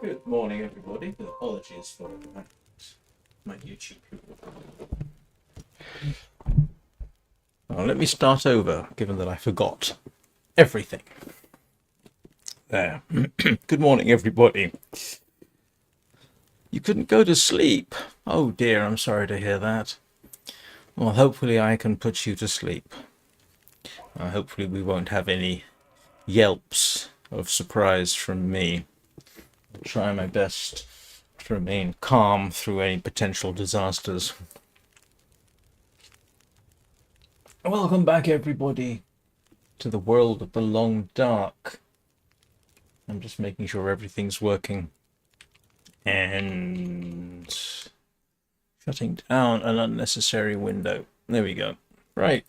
Good morning, everybody. Apologies for my YouTube. Well, let me start over, given that I forgot everything. There. Good morning, everybody. You couldn't go to sleep. Oh dear, I'm sorry to hear that. Well, hopefully I can put you to sleep. Hopefully we won't have any yelps of surprise from me. I'll try my best to remain calm through any potential disasters. Welcome back, everybody, to the world of the long dark. I'm just making sure everything's working and shutting down an unnecessary window. There we go. Right.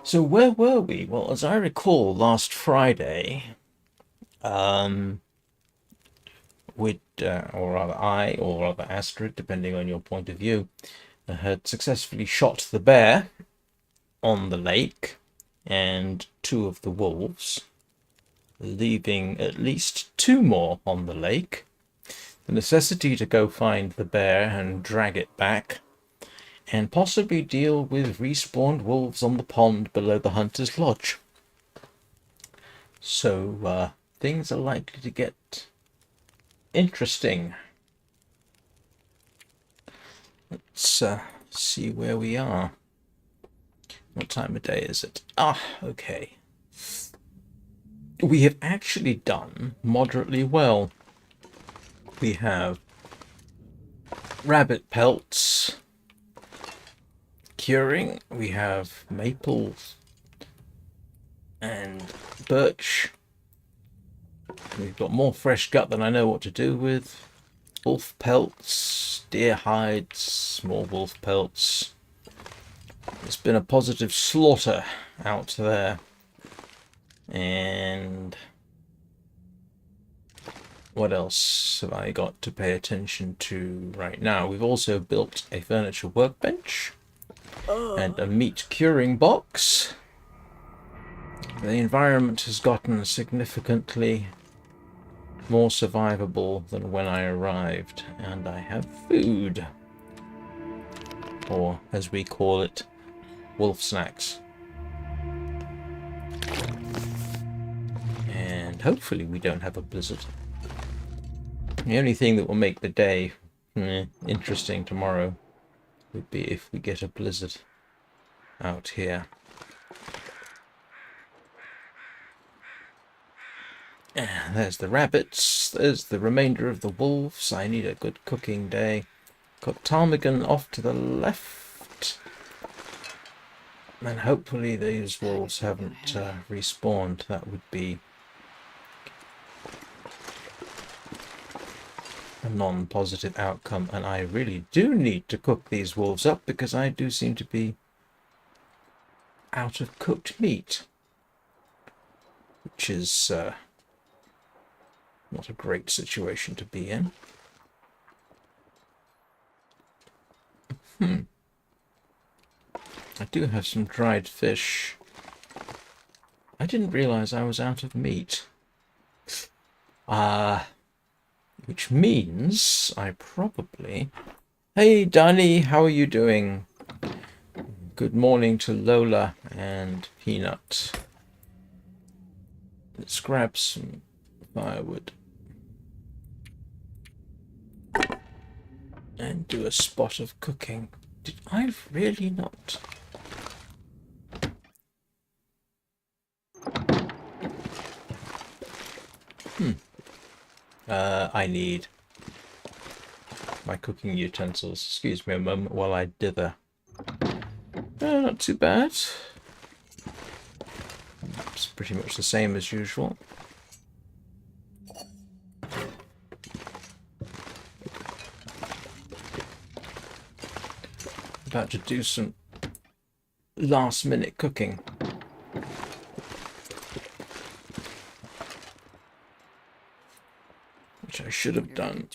So where were we? Well, as I recall, last Friday, we'd, or rather Astrid, depending on your point of view, had successfully shot the bear on the lake and two of the wolves, leaving at least two more on the lake. The necessity to go find the bear and drag it back, and possibly deal with respawned wolves on the pond below the hunter's lodge. So things are likely to get interesting. Let's see where we are. What time of day is it? Okay. We have actually done moderately well. We have rabbit pelts curing. We have maple and birch. We've got more fresh gut than I know what to do with. Wolf pelts, deer hides, more wolf pelts. It's been a positive slaughter out there. And what else have I got to pay attention to right now? We've also built a furniture workbench and a meat curing box. The environment has gotten significantly more survivable than when I arrived, and I have food, or as we call it, wolf snacks. And hopefully we don't have a blizzard. The only thing that will make the day interesting tomorrow would be if we get a blizzard out here. There's the rabbits. There's the remainder of the wolves. I need a good cooking day. Got ptarmigan off to the left. And hopefully these wolves haven't respawned. That would be a non-positive outcome. And I really do need to cook these wolves up because I do seem to be out of cooked meat. Which is not a great situation to be in. I do have some dried fish. I didn't realize I was out of meat. Which means I probably... Hey, Danny, how are you doing? Good morning to Lola and Peanut. Let's grab some firewood. And do a spot of cooking. Did I really not? I need my cooking utensils. Excuse me a moment while I dither. Not too bad. It's pretty much the same as usual. About to do some last minute cooking. Which I should have done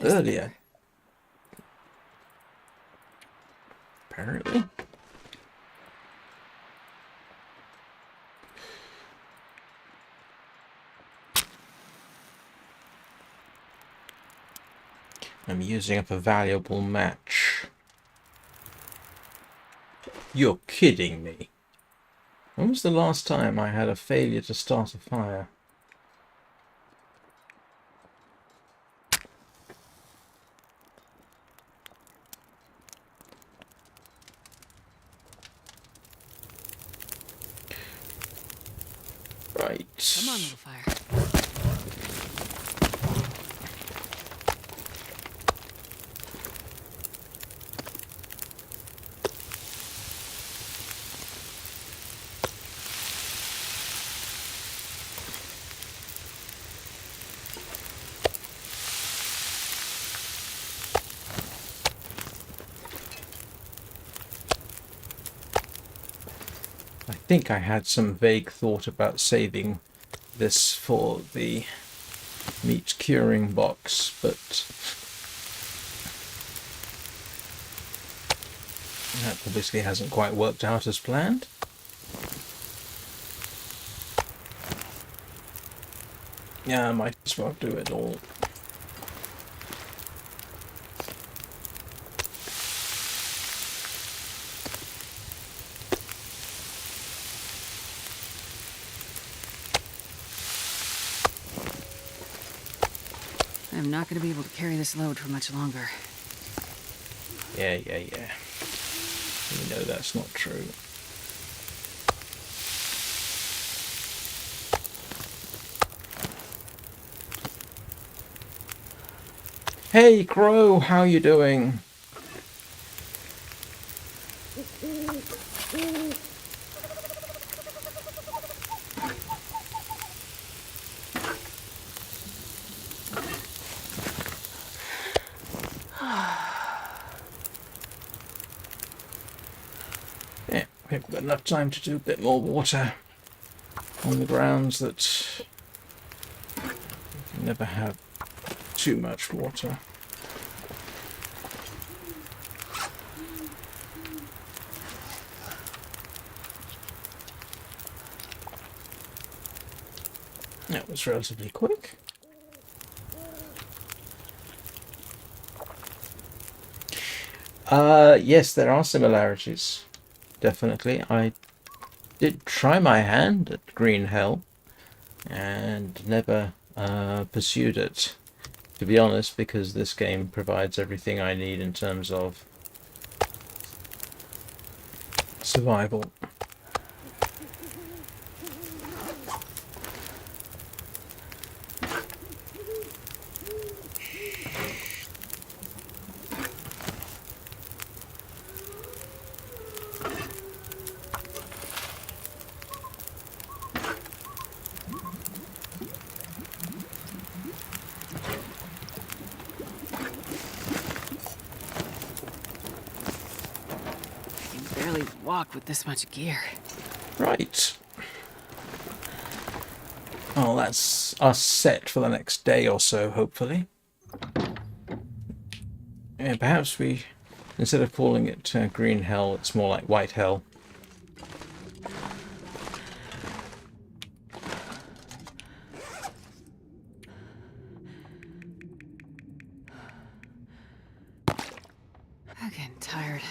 earlier. Apparently. I'm using up a valuable match. You're kidding me. When was the last time I had a failure to start a fire? Right. Come on, little fire. I think I had some vague thought about saving this for the meat curing box, but that obviously hasn't quite worked out as planned. Yeah, I might as well do it all. I'm not going to be able to carry this load for much longer. Yeah. You know that's not true. Hey, Crow, how you doing? Yeah, we've got enough time to do a bit more water on the grounds that you can never have too much water. That was relatively quick. Yes, there are similarities. Definitely. I did try my hand at Green Hell and never pursued it, to be honest, because this game provides everything I need in terms of survival. I can barely walk with this much gear. Right. Well, that's us set for the next day or so, hopefully. Yeah, perhaps we, instead of calling it Green Hell, it's more like White Hell. I'm getting tired.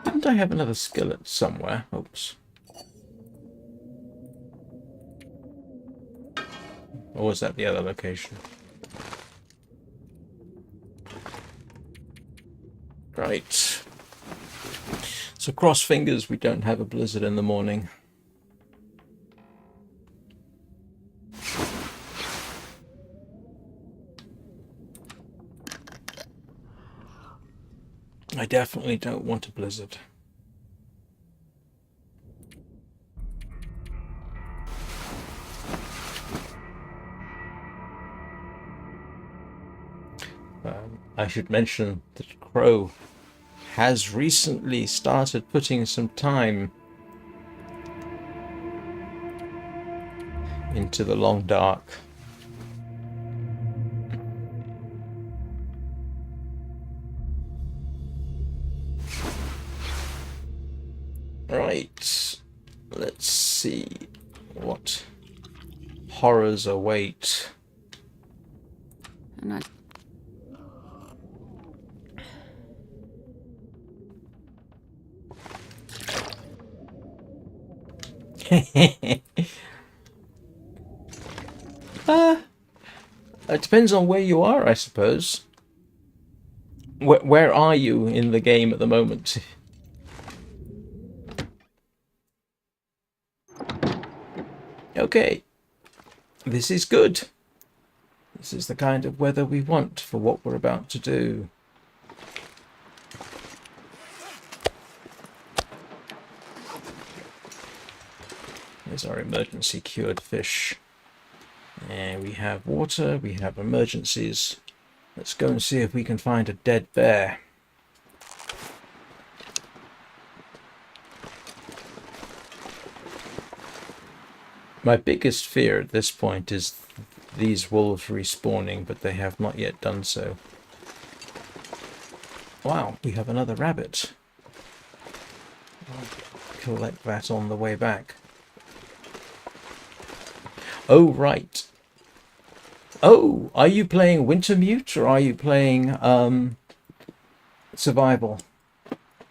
Didn't I have another skillet somewhere? Oops. Or was that the other location? Right. So cross fingers we don't have a blizzard in the morning. I definitely don't want a blizzard. I should mention that Crow has recently started putting some time into the long dark. Right, let's see what horrors await. I'm not. It depends on where you are, I suppose. Where are you in the game at the moment? Okay. This is good. This is the kind of weather we want for what we're about to do. There's our emergency cured fish. And we have water, we have emergencies. Let's go and see if we can find a dead bear. My biggest fear at this point is these wolves respawning, but they have not yet done so. Wow, we have another rabbit. I'll collect that on the way back. Oh, right. Oh, are you playing Wintermute or are you playing Survival?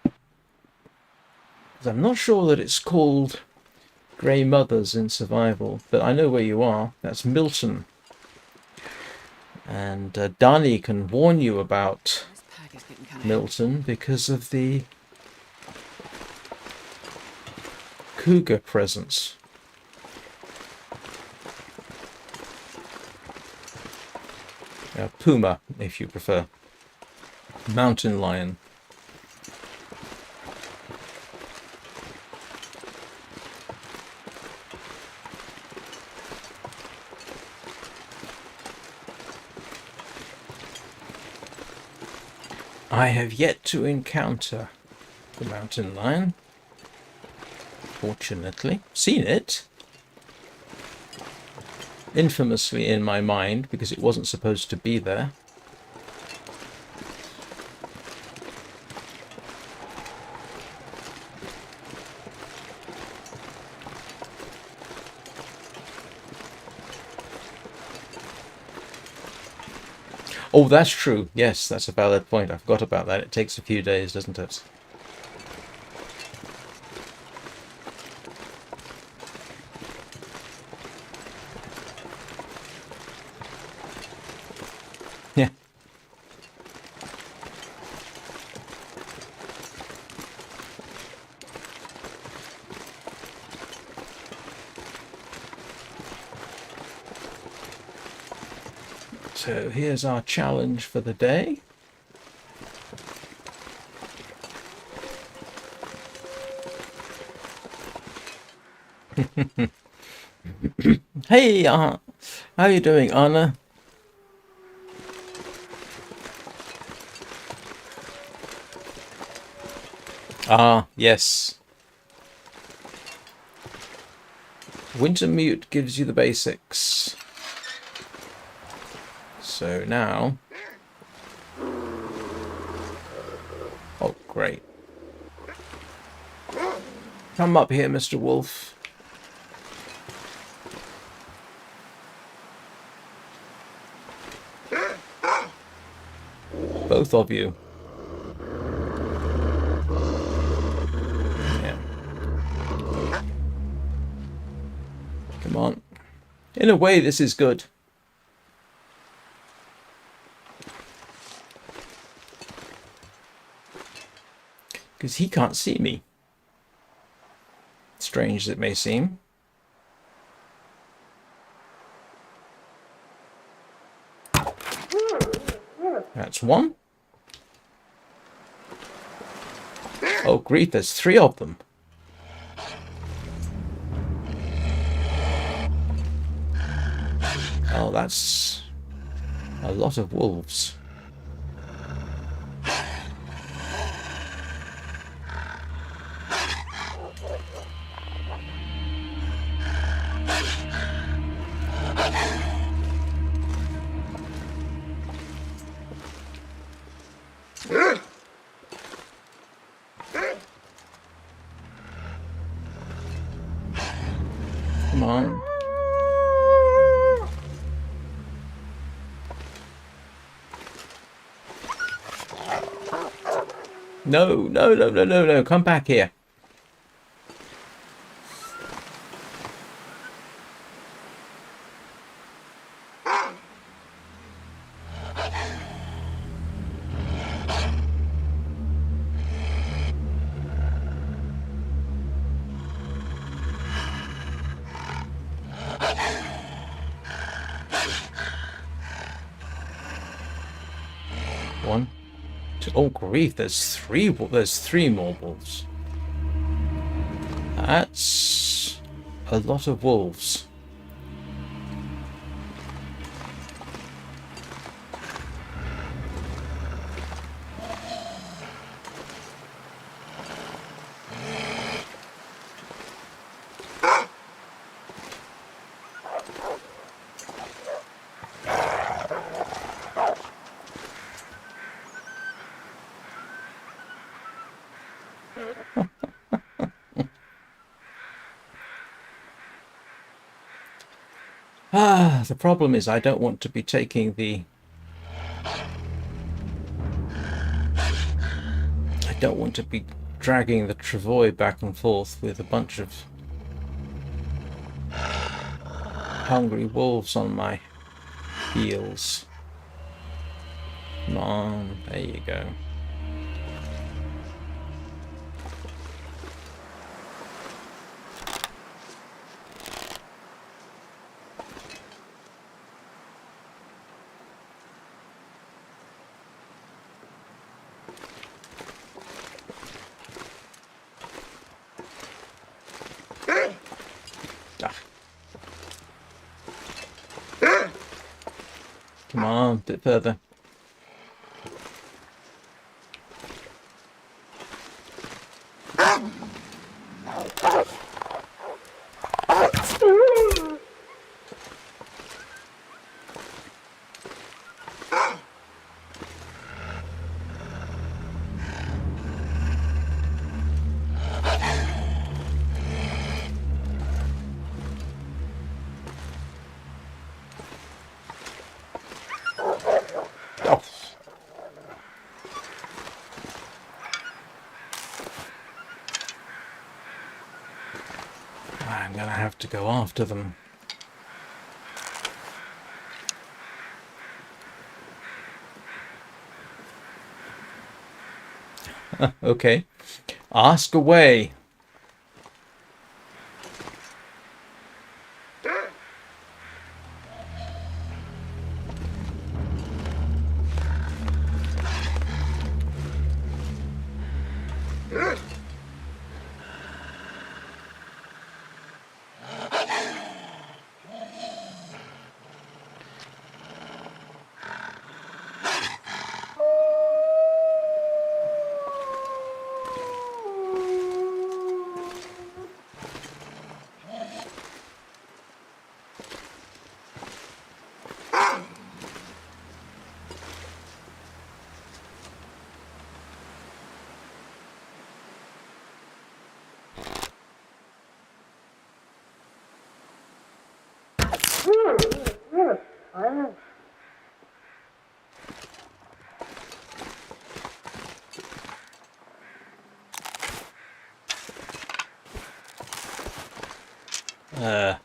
Because I'm not sure that it's called Grey Mothers in Survival, but I know where you are. That's Milton. And Dani can warn you about Milton because of the cougar presence. Puma, if you prefer. Mountain lion. I have yet to encounter the mountain lion. Fortunately. Seen it. Infamously in my mind, because it wasn't supposed to be there. Oh, that's true. Yes, that's a valid point. I forgot about that. It takes a few days, doesn't it? Yeah. So here's our challenge for the day. Hey, how are you doing, Anna? Ah, yes. Wintermute gives you the basics. So now... Oh, great. Come up here, Mr. Wolf. Both of you. Yeah. Come on. In a way, this is good. Because he can't see me. Strange as it may seem. That's one. Oh, grief, there's three of them. Oh, that's a lot of wolves. Come on. No, no, no, no, no, no. Come back here. One, two. Oh, grief! There's three. There's three more wolves. That's a lot of wolves. The problem is I don't want to be taking the... I don't want to be dragging the travois back and forth with a bunch of hungry wolves on my heels. Come on, there you go. Come on, a bit further. Oh. I'm gonna have to go after them. Okay. Ask away.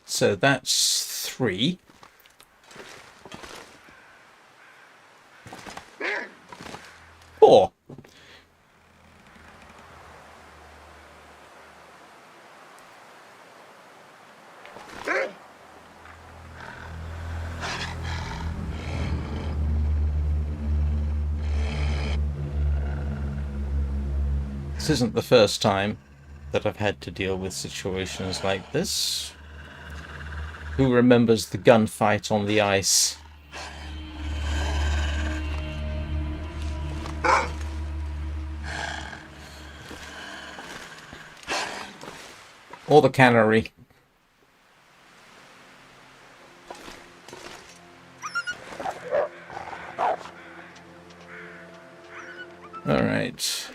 So that's 3. Four. This isn't the first time that I've had to deal with situations like this. Who remembers the gunfight on the ice? Or the cannery. Alright.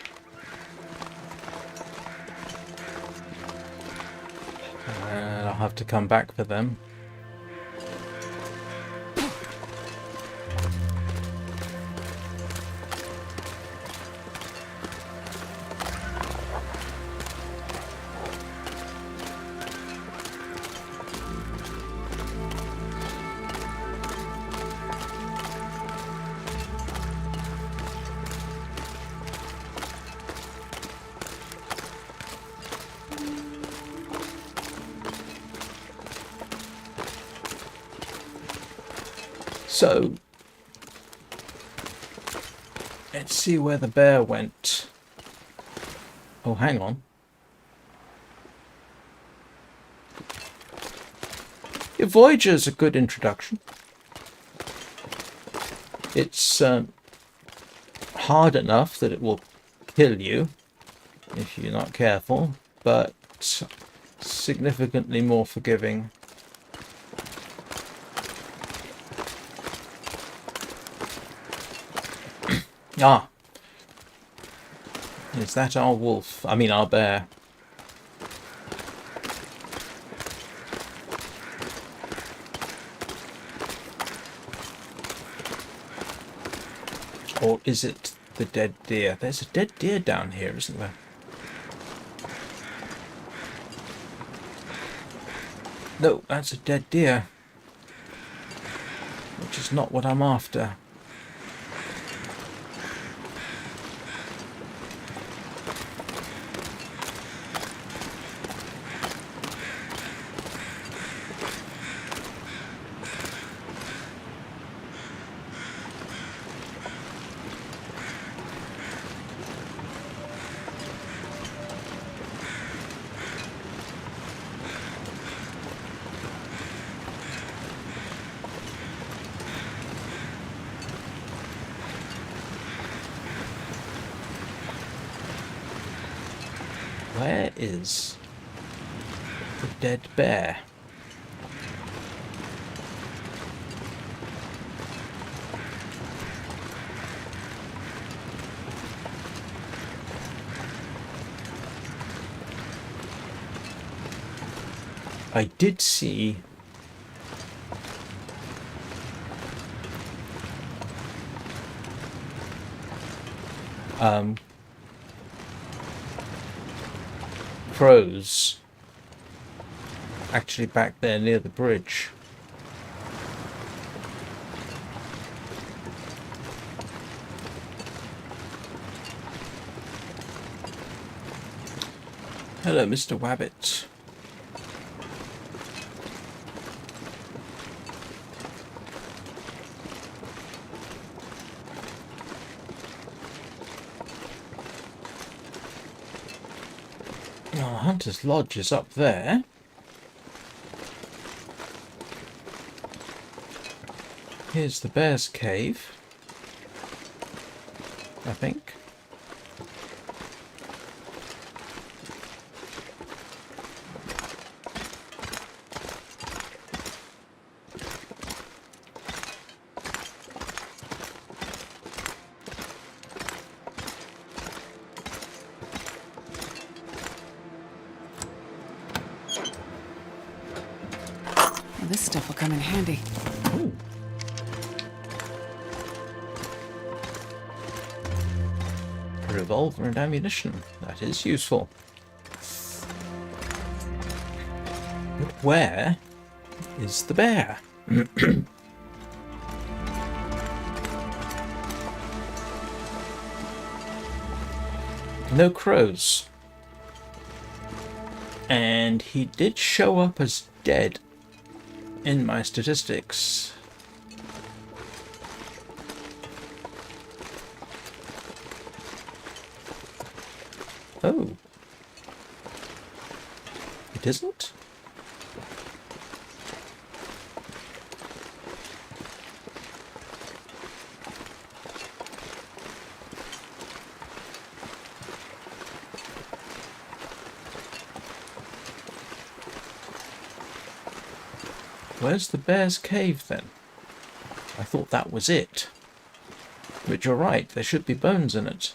I'll have to come back for them. So, let's see where the bear went. Oh, hang on. Yeah, Voyager's a good introduction. It's hard enough that it will kill you if you're not careful, but significantly more forgiving. Ah, is that our wolf? I mean, our bear. Or is it the dead deer? There's a dead deer down here, isn't there? No, that's a dead deer. Which is not what I'm after. Where is the dead bear? I did see crows actually back there near the bridge. Hello, Mr. Wabbit. Oh, Hunter's Lodge is up there. Here's the bear's cave, I think. Well, this stuff will come in handy. Ooh. A revolver and ammunition. That is useful. But where is the bear? No crows. And he did show up as dead in my statistics. Oh. It isn't? Where's the bear's cave then? I thought that was it. But you're right, there should be bones in it.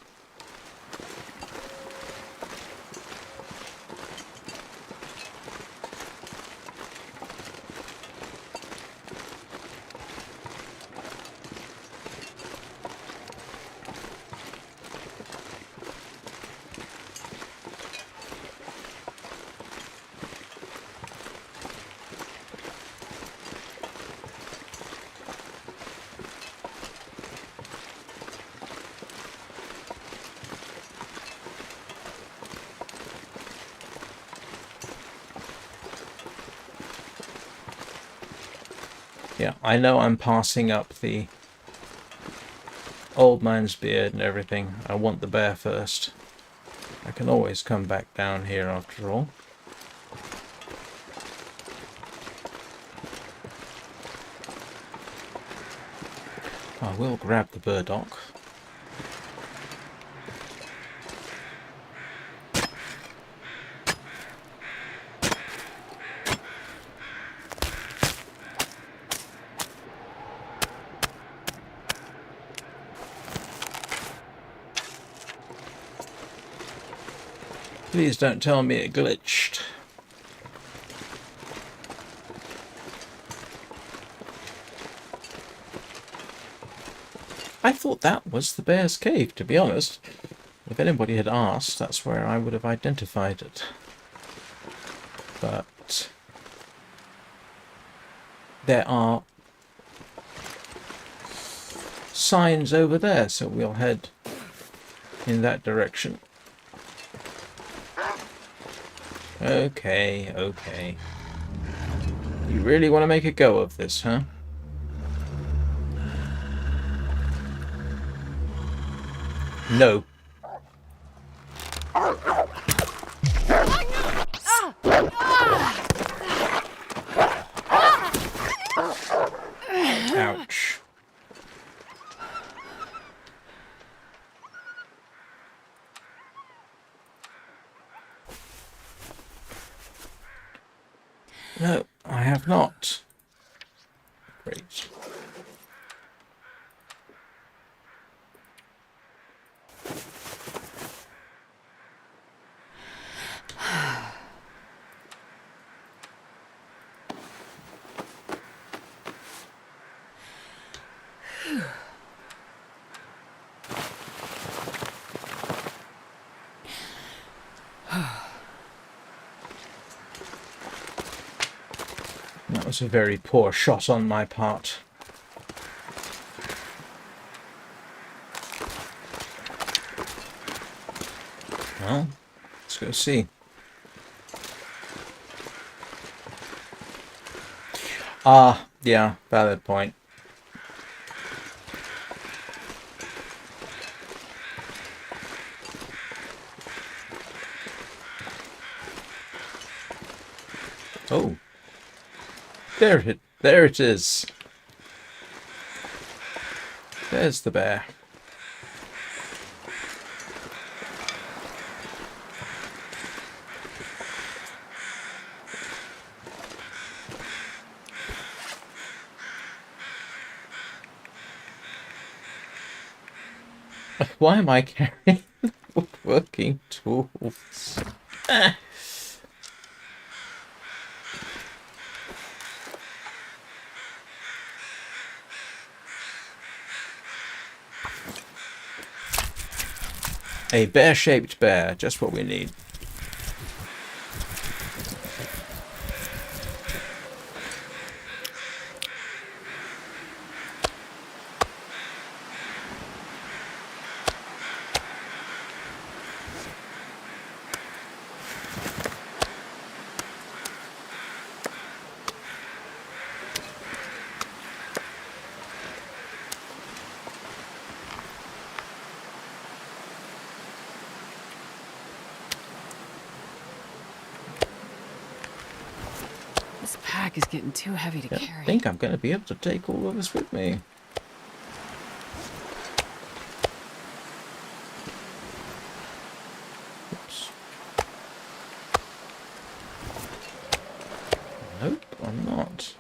Yeah, I know I'm passing up the old man's beard and everything. I want the bear first. I can always come back down here after all. I will grab the burdock. Please don't tell me it glitched. I thought that was the bear's cave, to be honest. If anybody had asked, that's where I would have identified it. But there are signs over there, so we'll head in that direction. Okay, okay. You really want to make a go of this, huh? No. Ouch. No, I have not. Great. That was a very poor shot on my part. Well, let's go see. Ah, yeah, valid point. Oh. There it is. There's the bear. Why am I carrying working tools? A bear-shaped bear, just what we need. This pack is getting too heavy to carry. I think I'm going to be able to take all of this with me. Oops. Nope, I'm not.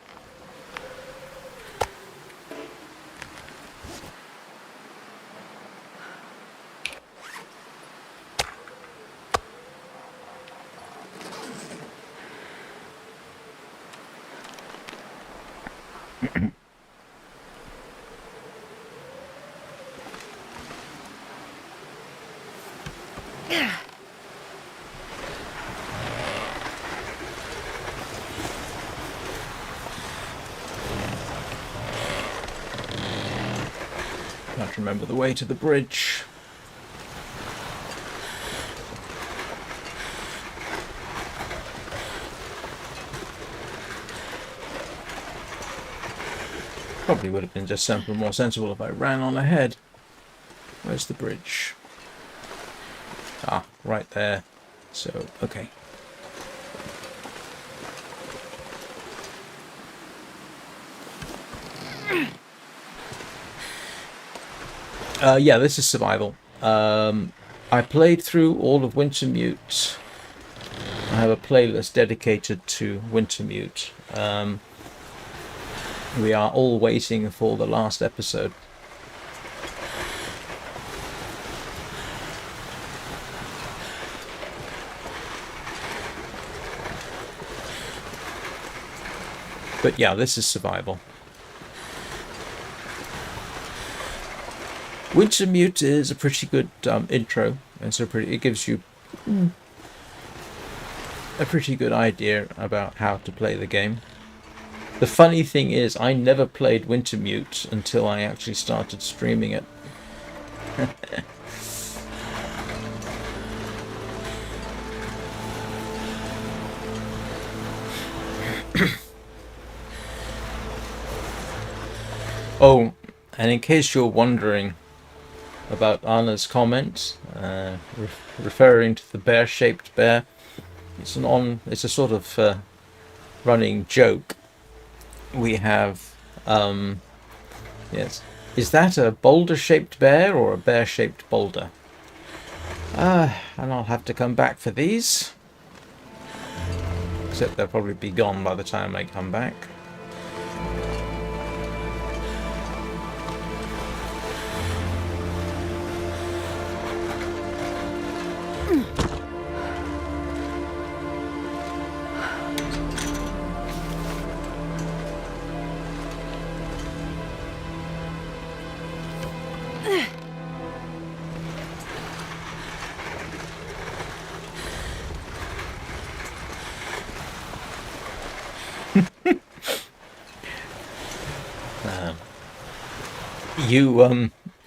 Can't remember the way to the bridge. Probably would have been just more sensible if I ran on ahead. Where's the bridge? Ah, right there. So, okay. Yeah, this is survival. I played through all of Wintermute. I have a playlist dedicated to Wintermute. We are all waiting for the last episode. But yeah, this is survival. Wintermute is a pretty good intro, and so it gives you a pretty good idea about how to play the game. The funny thing is, I never played Wintermute until I actually started streaming it. Oh, and in case you're wondering about Anna's comment, referring to the bear-shaped bear, it's a sort of running joke. We have, yes, is that a boulder-shaped bear or a bear-shaped boulder? And I'll have to come back for these. Except they'll probably be gone by the time I come back.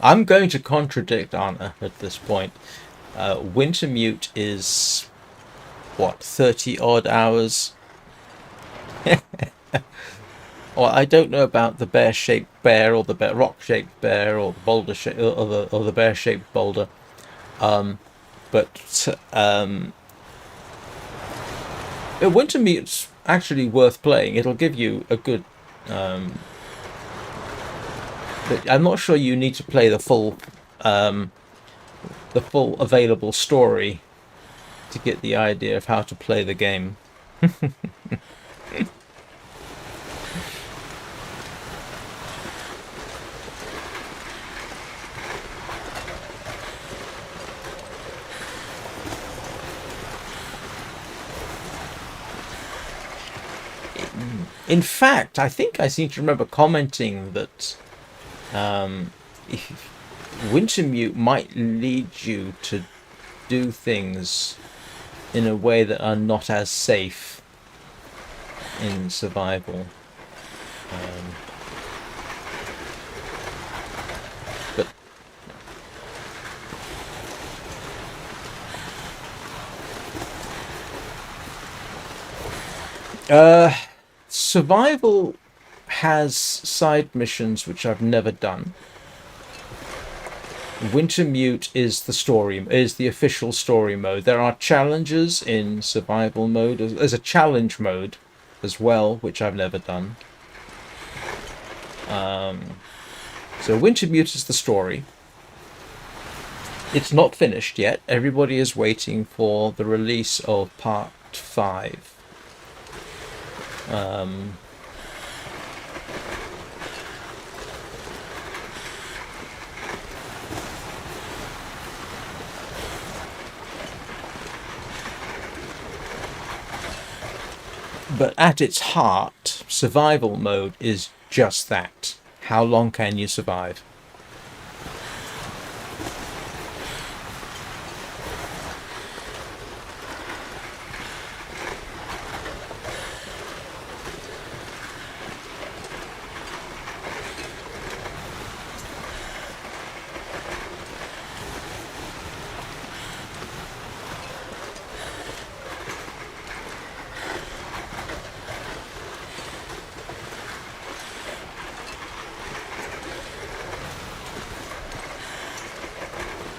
I'm going to contradict Anna at this point. Wintermute is, what, 30 odd hours? Well, I don't know about the bear-shaped bear or the rock-shaped bear or the boulder or the bear-shaped boulder, but Wintermute's actually worth playing. It'll give you a good. But I'm not sure you need to play the full available story to get the idea of how to play the game. In fact, I think I seem to remember commenting that Wintermute might lead you to do things in a way that are not as safe in survival. Survival has side missions which I've never done. Wintermute is the official story mode. There are challenges in survival mode. There's a challenge mode as well, which I've never done. So Wintermute is the story. It's not finished yet. Everybody is waiting for the release of part 5. But at its heart, survival mode is just that. How long can you survive?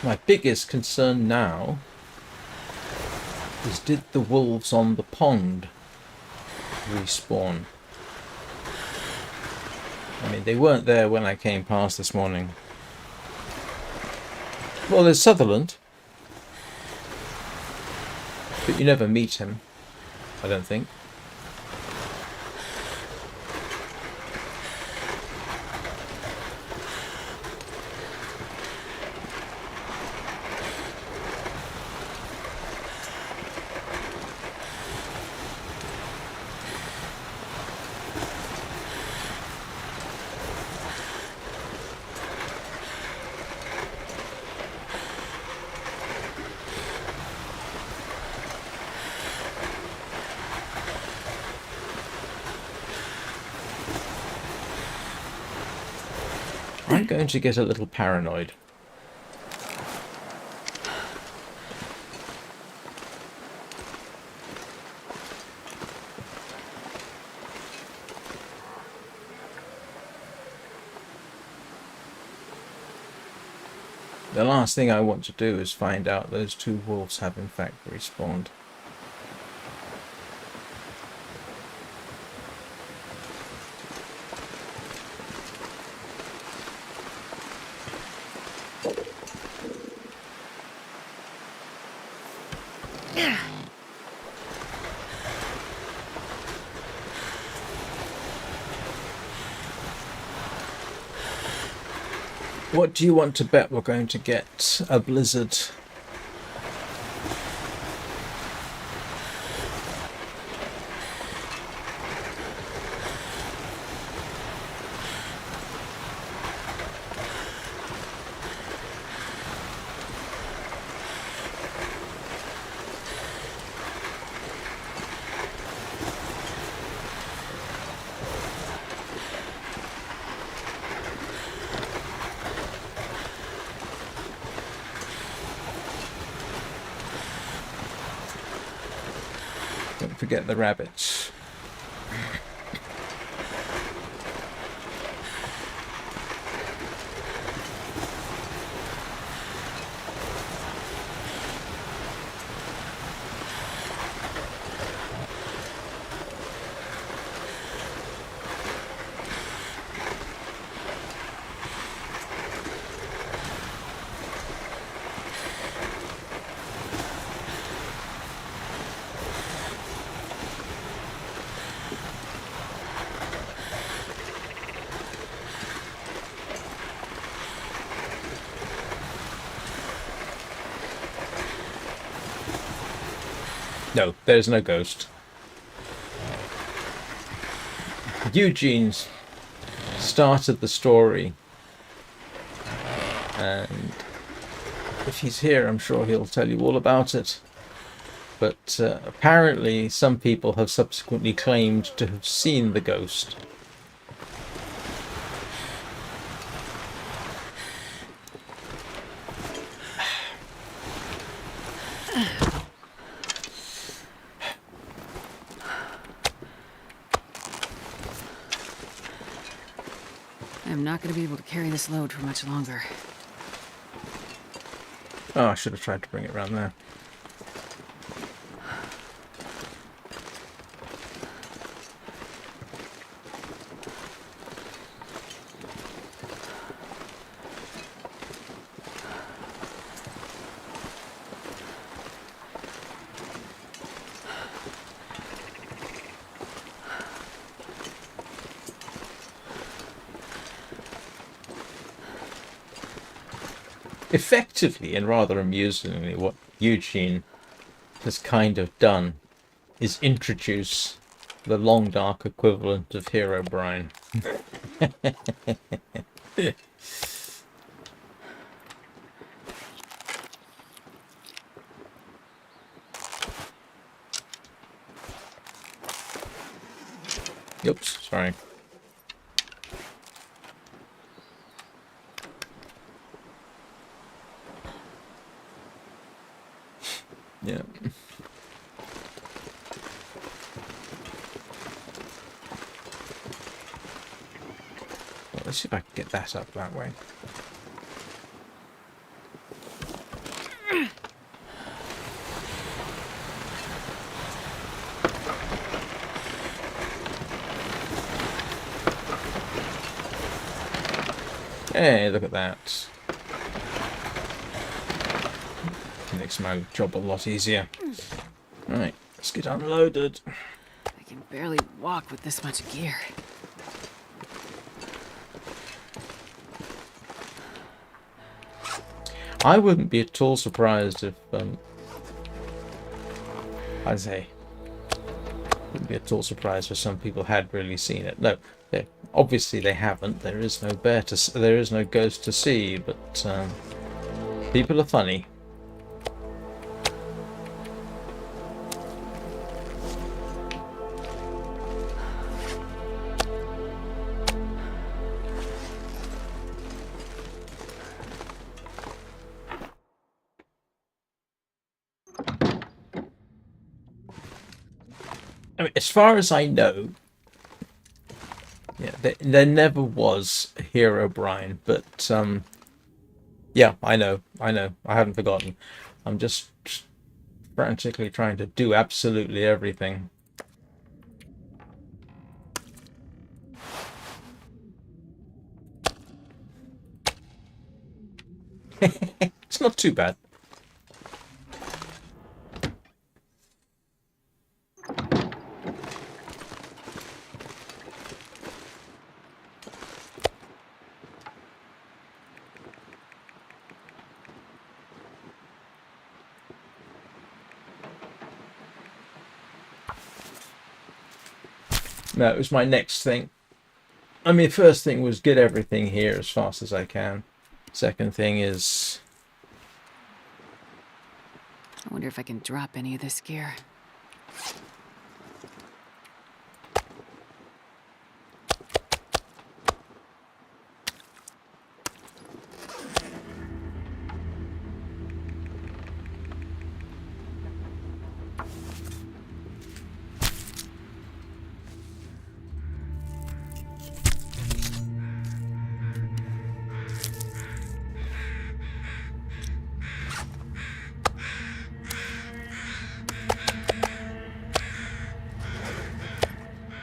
My biggest concern now is, did the wolves on the pond respawn? I mean, they weren't there when I came past this morning. Well, there's Sutherland, but you never meet him, I don't think. I'm going to get a little paranoid. The last thing I want to do is find out those two wolves have in fact respawned. What do you want to bet we're going to get a blizzard? Don't forget the rabbits. No, there's no ghost. Eugene's started the story, and if he's here, I'm sure he'll tell you all about it. But apparently some people have subsequently claimed to have seen the ghost. I'm not going to be able to carry this load for much longer. Oh, I should have tried to bring it around there. Effectively and rather amusingly, what Eugene has kind of done is introduce the long dark equivalent of Hero Brian. Oops, sorry. Yeah. Well, let's see if I can get that up that way. Hey, look at that. Makes my job a lot easier. Right, let's get unloaded. I can barely walk with this much gear. I wouldn't be at all surprised if, I'd say, wouldn't be at all surprised if some people had really seen it. No, obviously they haven't. There is no bear to, there is no ghost to see. But people are funny. I mean, as far as I know, yeah, there never was a Herobrine, but yeah, I know, I haven't forgotten. I'm just frantically trying to do absolutely everything. It's not too bad. No, it was my next thing. I mean, first thing was get everything here as fast as I can. Second thing is... I wonder if I can drop any of this gear.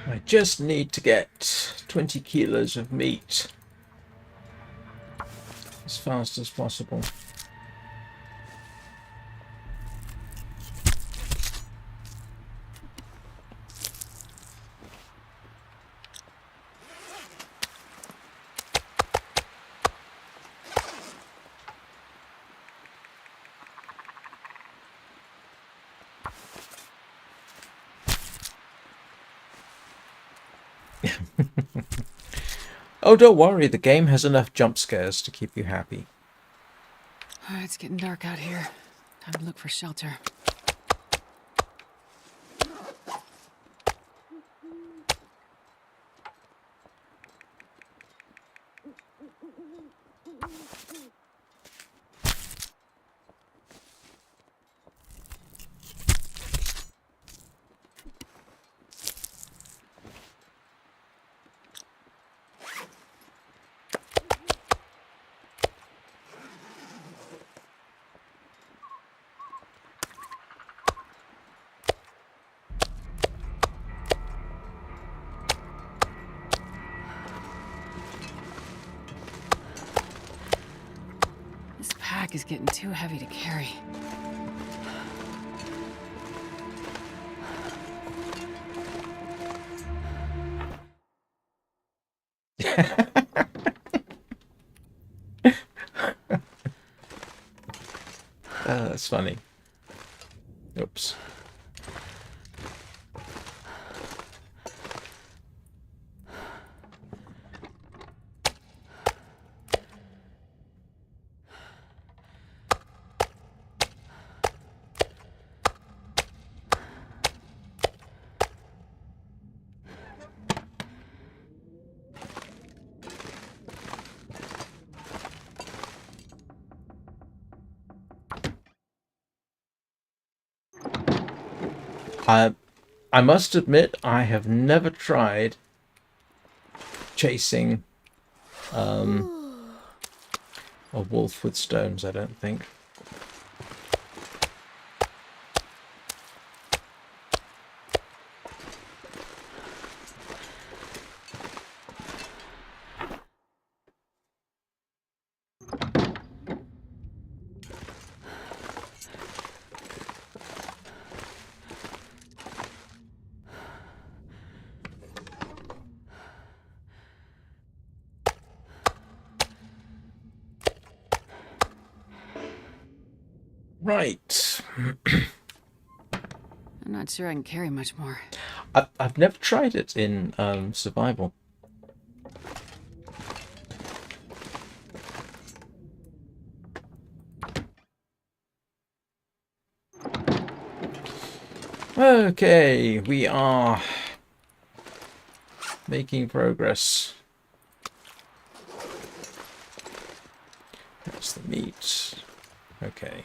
I just need to get 20 kilos of meat as fast as possible. Oh, don't worry, the game has enough jump scares to keep you happy. It's getting dark out here. Time to look for shelter. This pack is getting too heavy to carry. That's funny. Oops. I must admit, I have never tried chasing a wolf with stones, I don't think. Right. I'm not sure I can carry much more. I've never tried it in survival. Okay, we are making progress. That's the meat. Okay.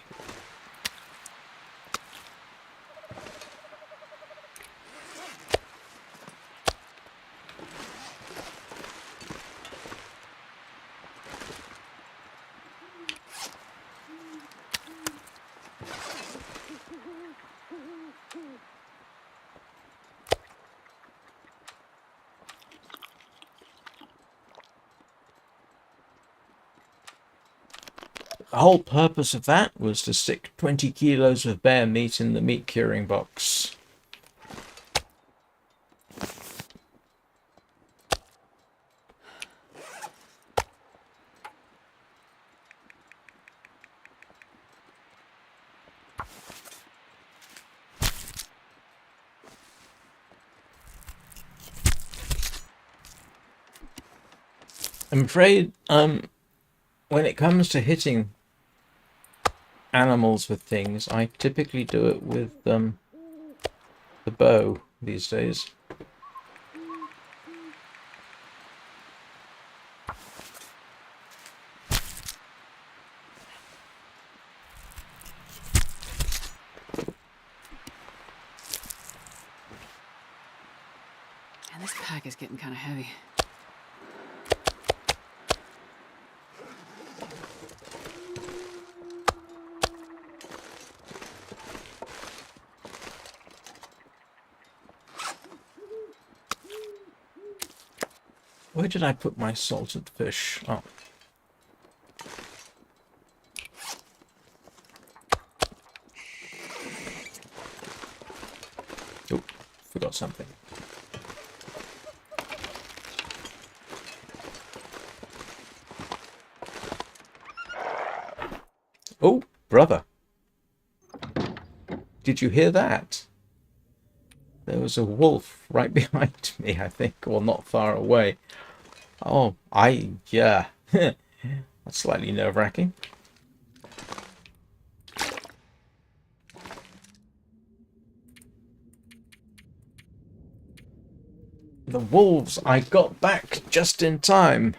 The whole purpose of that was to stick 20 kilos of bear meat in the meat curing box. I'm afraid, when it comes to hitting animals with things, I typically do it with the bow these days. And this pack is getting kind of heavy. Where did I put my salted fish? Oh. Oh, forgot something. Oh, brother. Did you hear that? There was a wolf right behind me, I think, or not far away. Oh, yeah. That's slightly nerve-wracking. The wolves, I got back just in time.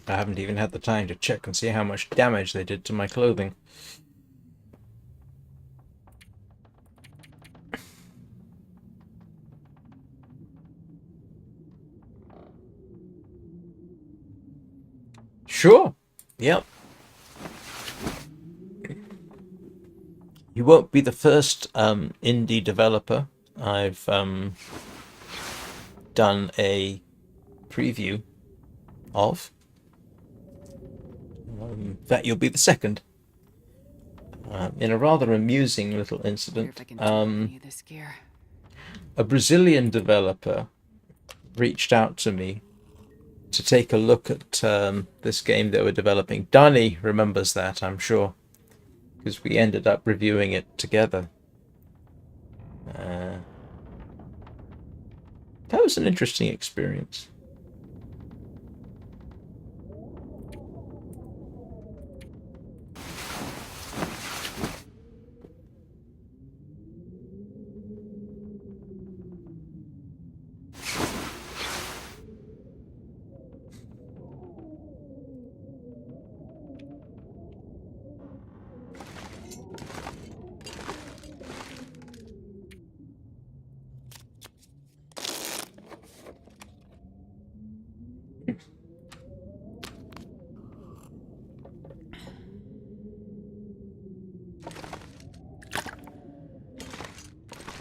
I haven't even had the time to check and see how much damage they did to my clothing. Sure. Yep. You won't be the first indie developer I've done a preview of. That you'll be the second. In a rather amusing little incident, a Brazilian developer reached out to me to take a look at this game they were developing. Danny remembers that, I'm sure, because we ended up reviewing it together. That was an interesting experience.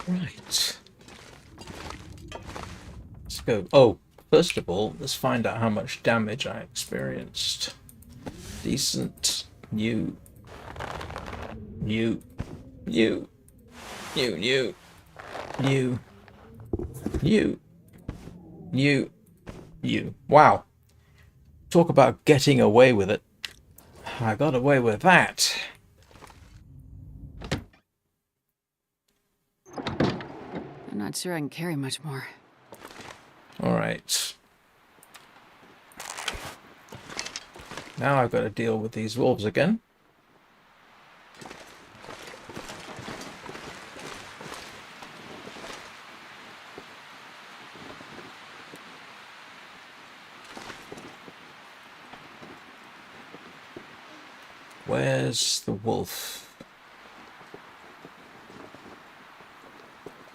Right. Let's go. Oh, first of all, let's find out how much damage I experienced. Decent new You. You. You. You. You. You. You. You. Wow. Talk about getting away with it. I got away with that. I'm not sure I can carry much more. All right. Now I've got to deal with these wolves again. Where's the wolf?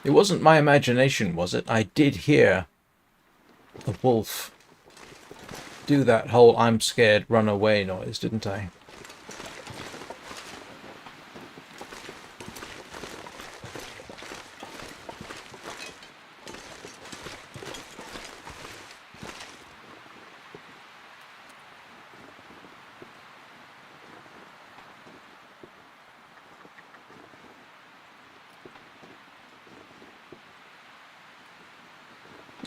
It wasn't my imagination, was it? I did hear the wolf do that whole I'm scared, run away noise, didn't I?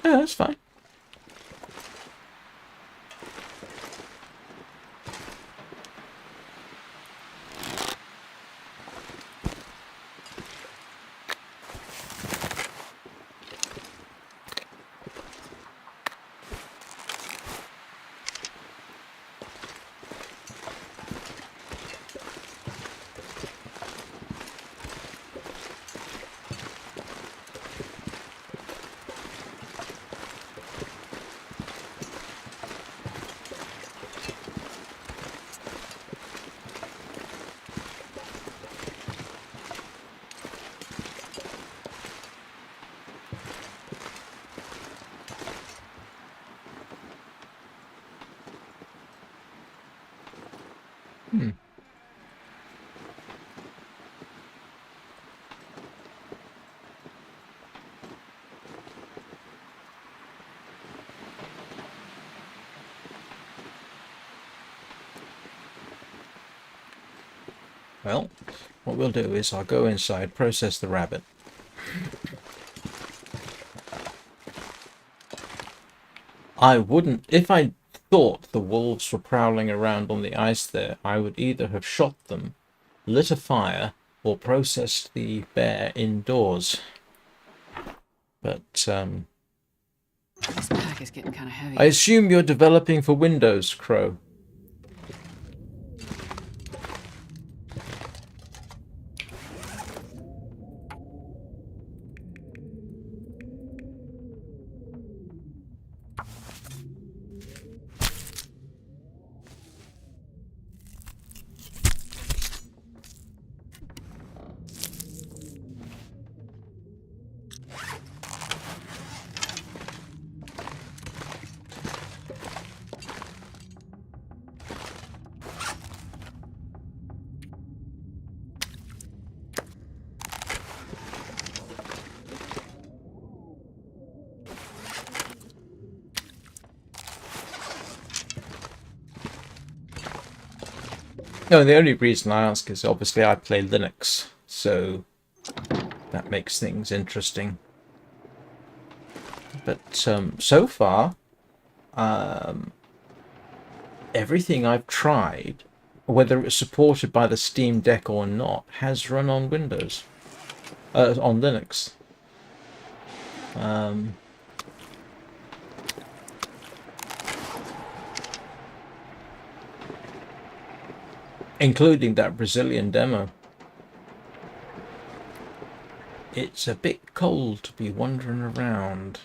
Yeah, that's fine. Well, what we'll do is I'll go inside, process the rabbit. I wouldn't, if I thought the wolves were prowling around on the ice there, I would either have shot them, lit a fire, or processed the bear indoors. But, This pack is getting kind of heavy. I assume you're developing for Windows, Crow. No, the only reason I ask is obviously I play Linux, so that makes things interesting. But so far, everything I've tried, whether it's supported by the Steam Deck or not, has run on Windows, on Linux. Including that Brazilian demo. It's a bit cold to be wandering around.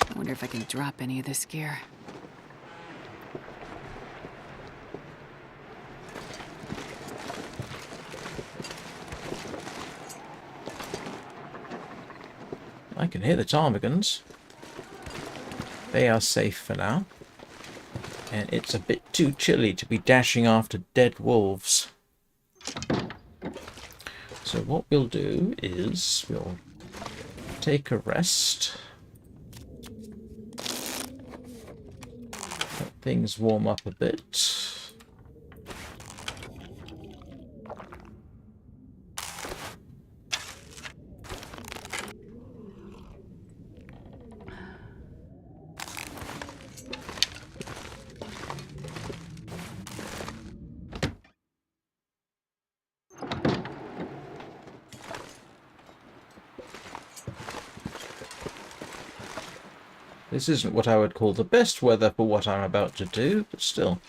I wonder if I can drop any of this gear. I can hear the ptarmigans. They are safe for now. And it's a bit too chilly to be dashing after dead wolves. So what we'll do is we'll take a rest. Put things warm up a bit. This isn't what I would call the best weather for what I'm about to do, but still.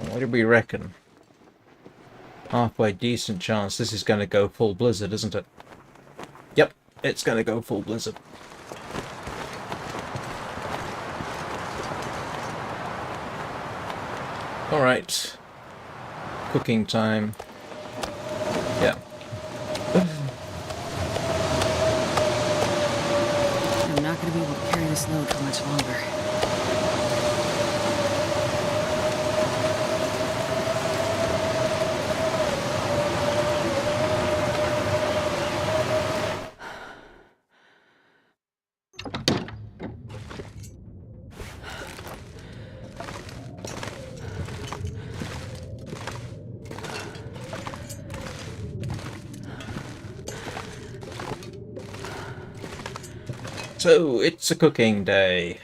What do we reckon? Halfway decent chance this is going to go full blizzard, isn't it? Yep, it's going to go full blizzard. Alright. Cooking time. Yeah. I'm not going to be able to carry this load for much longer. So, it's a cooking day.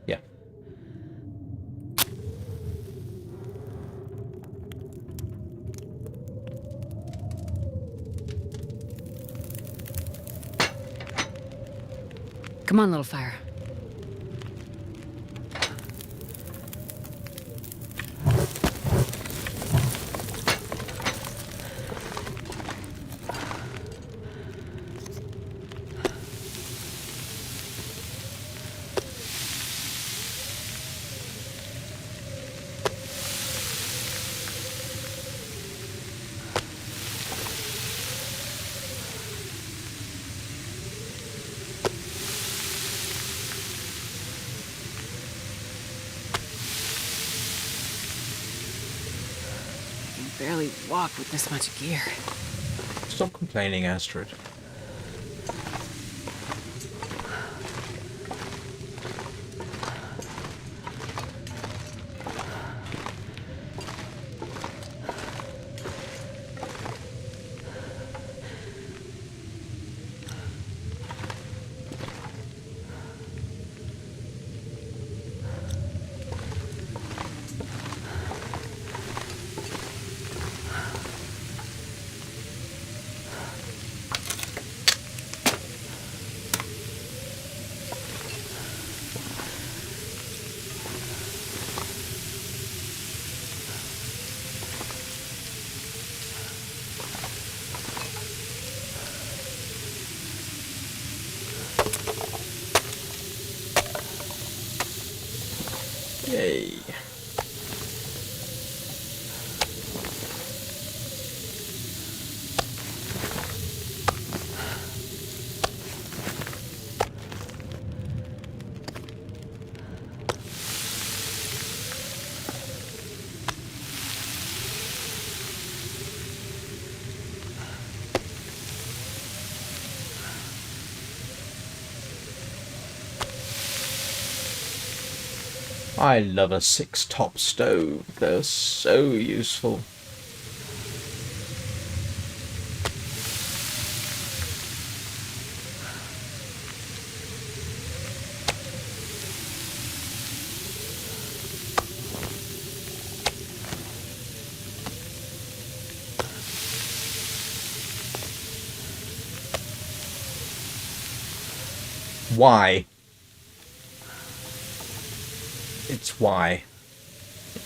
Yeah. Come on, little fire. I can barely walk with this much gear. Stop complaining, Astrid. Yay. I love a 6-top stove. They're so useful. Why? It's why.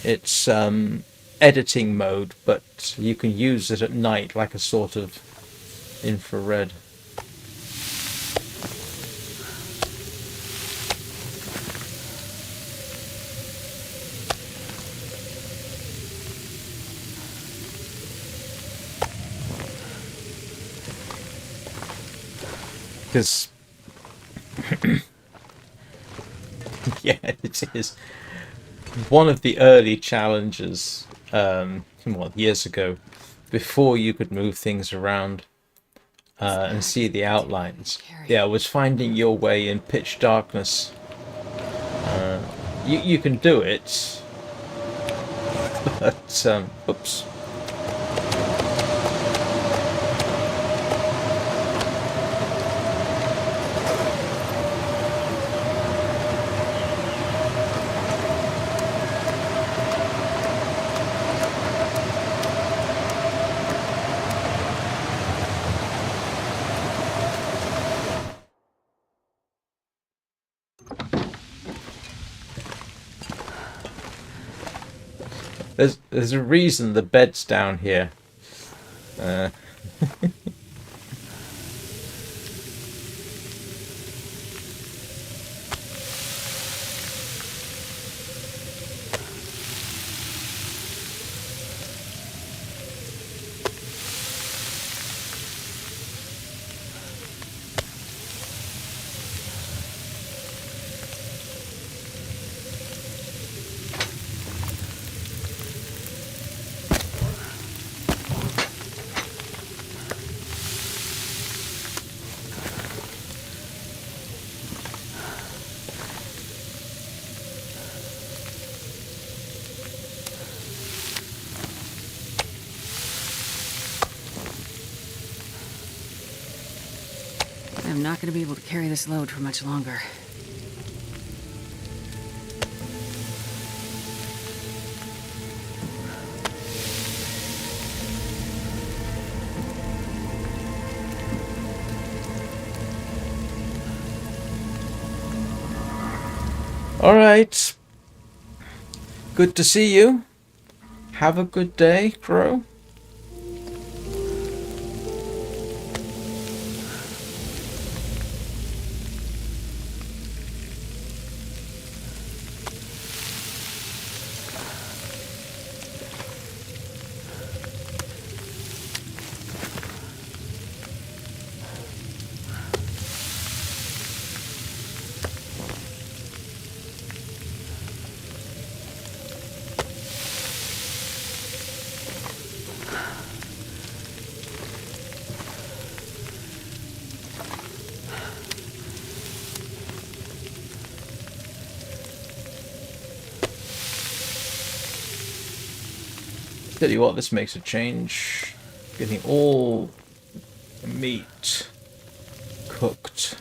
It's editing mode, but you can use it at night like a sort of infrared. Because yeah, it is. one of the early challenges, years ago, before you could move things around and see the outlines. Yeah, was finding your way in pitch darkness. You can do it, but oops. There's a reason the bed's down here. I'm not going to be able to carry this load for much longer. All right. Good to see you. Have a good day, Crow. Tell you what, this makes a change. Getting all the meat cooked.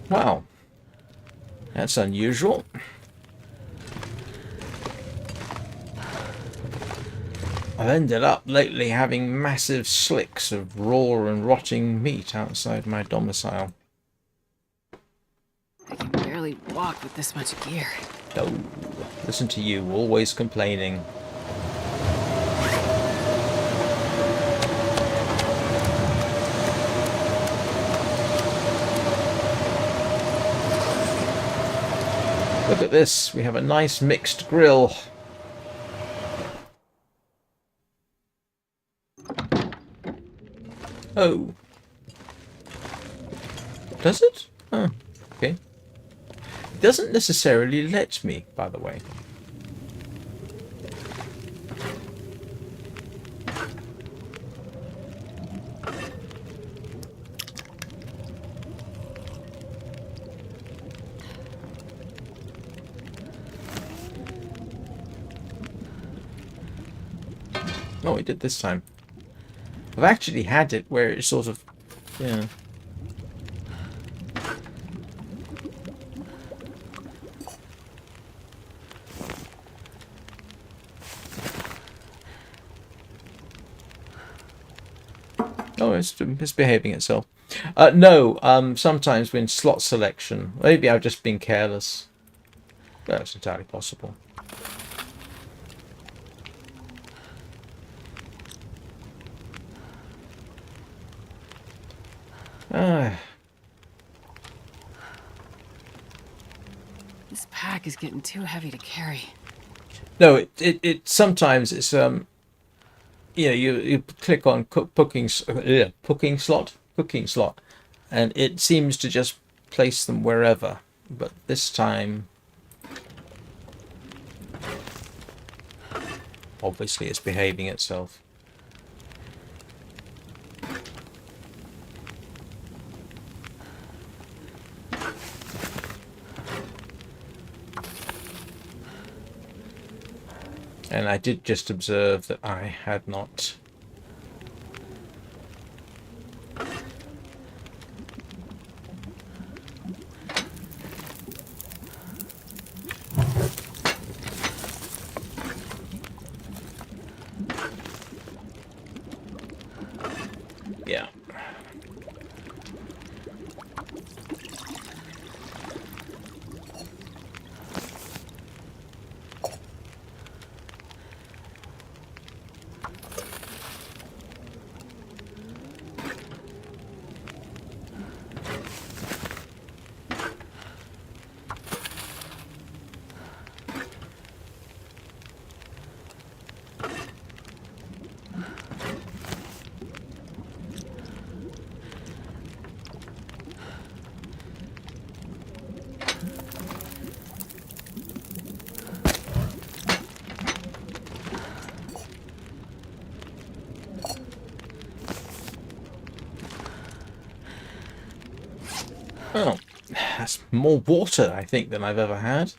Wow, that's unusual. I've ended up lately having massive slicks of raw and rotting meat outside my domicile. I can barely walk with this much gear. Oh, listen to you, always complaining. Look at this, we have a nice mixed grill. Oh. Does it? Oh, okay. It doesn't necessarily let me, by the way. Oh, it did this time. I've actually had it where it sort of... yeah. Oh, it's misbehaving itself. No, sometimes when slot selection... maybe I've just been careless. That's entirely possible. Ah, This pack is getting too heavy to carry. no, it sometimes it's you click on cooking slot, and it seems to just place them wherever. But this time, obviously, it's behaving itself. And I did just observe that I had not. Yeah. Oh, that's more water, I think, than I've ever had.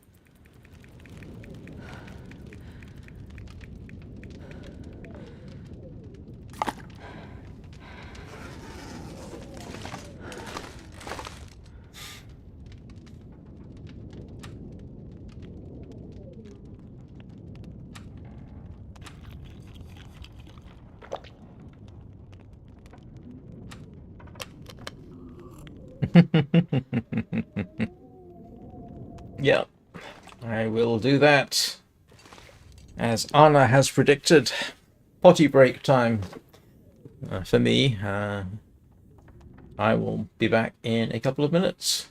Yeah, I will do that. As Anna has predicted, potty break time for me. I will be back in a couple of minutes.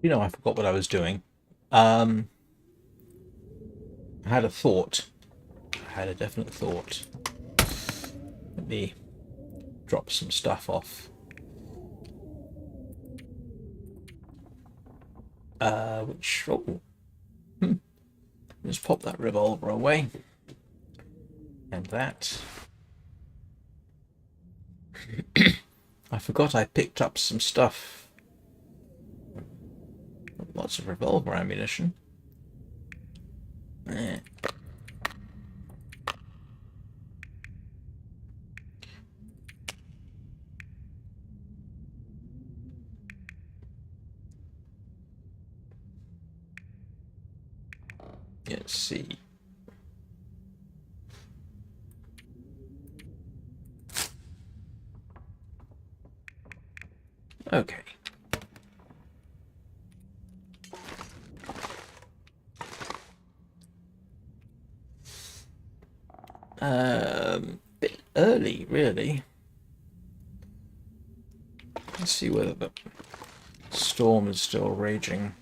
You know, I forgot what I was doing. I had a thought. I had a definite thought. Let me drop some stuff off. Just pop that revolver away. And that. I forgot I picked up some stuff. Lots of revolver ammunition. Eh. Let's see. Okay. Bit early, really. Let's see whether the storm is still raging.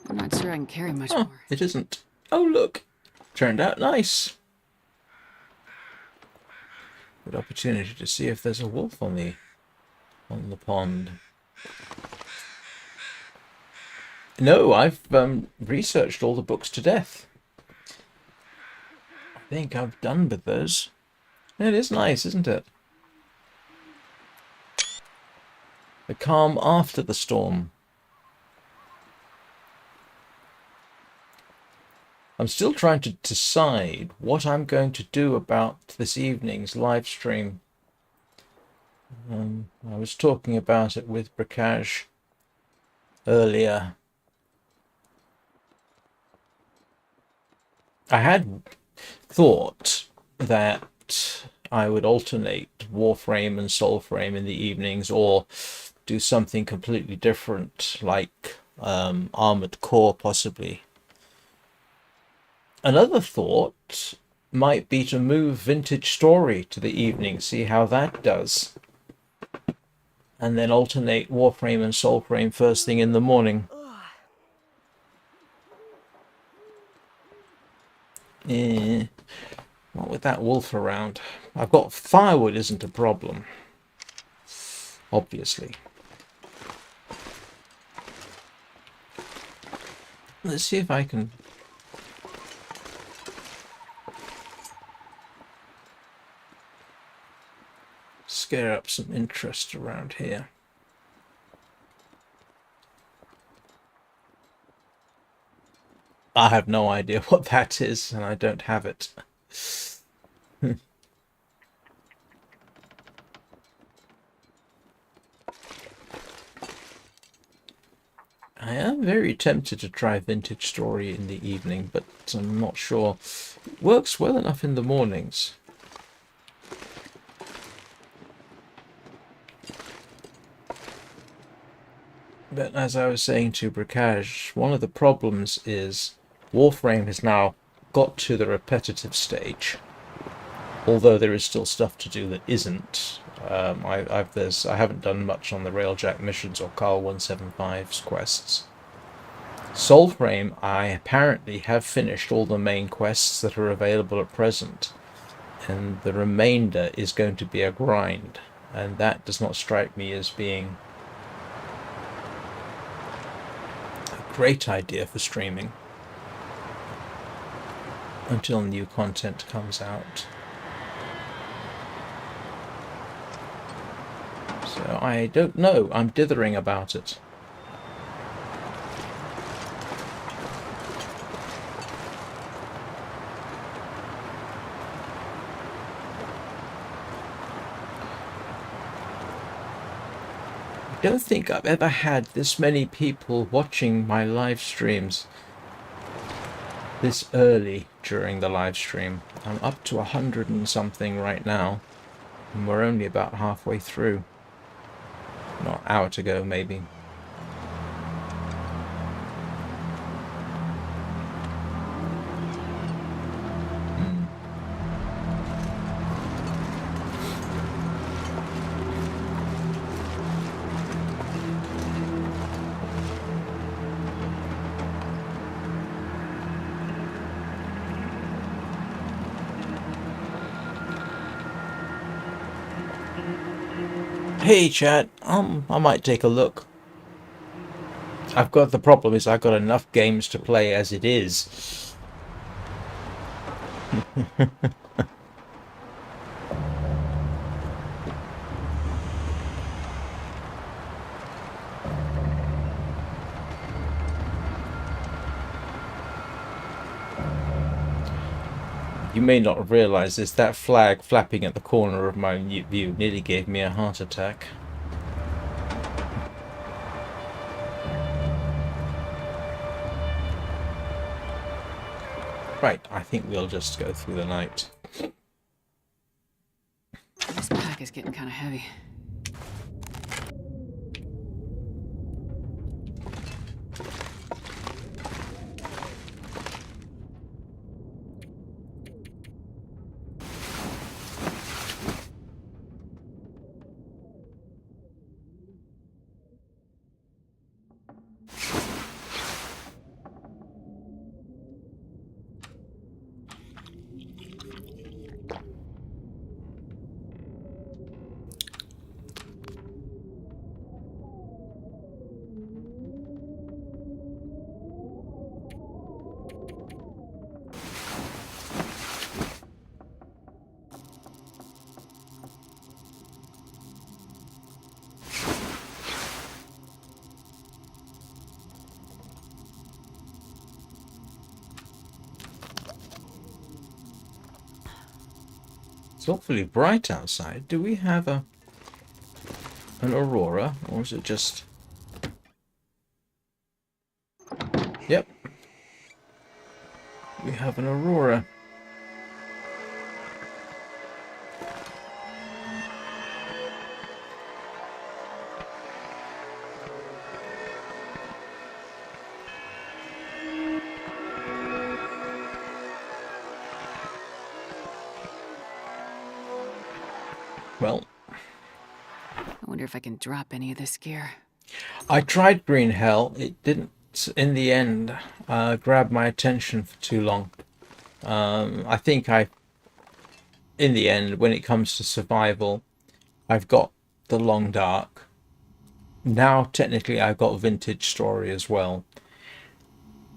I'm not sure I can carry much more. It isn't. Oh, look. Turned out nice. Good opportunity to see if there's a wolf on the pond. No, I've researched all the books to death. I think I've done with those. It is nice, isn't it? The calm after the storm. I'm still trying to decide what I'm going to do about this evening's live stream. I was talking about it with Prakash earlier. I had thought that I would alternate Warframe and Soulframe in the evenings, or do something completely different, like Armored Core possibly. Another thought might be to move Vintage Story to the evening, see how that does, and then alternate Warframe and Soulframe first thing in the morning. Not with that wolf around. I've got firewood, isn't a problem, obviously. Let's see if I can scare up some interest around here. I have no idea what that is, and I don't have it. I am very tempted to try Vintage Story in the evening, but I'm not sure. It works well enough in the mornings. But as I was saying to Prakash, one of the problems is Warframe has now got to the repetitive stage, although there is still stuff to do that isn't. I haven't done much on the Railjack missions or Carl 175's quests. Soulframe, I apparently have finished all the main quests that are available at present, and the remainder is going to be a grind, and that does not strike me as being a great idea for streaming until new content comes out. So I don't know, I'm dithering about it. I don't think I've ever had this many people watching my live streams this early during the live stream. I'm up to 100 and something right now, and we're only about halfway through. Not an hour to go, maybe. Hey, chat. I might take a look. The problem is I've got enough games to play as it is. You may not have realised this, that flag flapping at the corner of my view nearly gave me a heart attack. Right, I think we'll just go through the night. This pack is getting kind of heavy. It's awfully bright outside. Do we have an aurora, or is it just... Yep. We have an aurora. Well, I wonder if I can drop any of this gear. I tried green hell. It didn't, in the end, grab my attention for too long. I think in the end, when it comes to survival, I've got the long dark. Now, technically, I've got vintage story as well.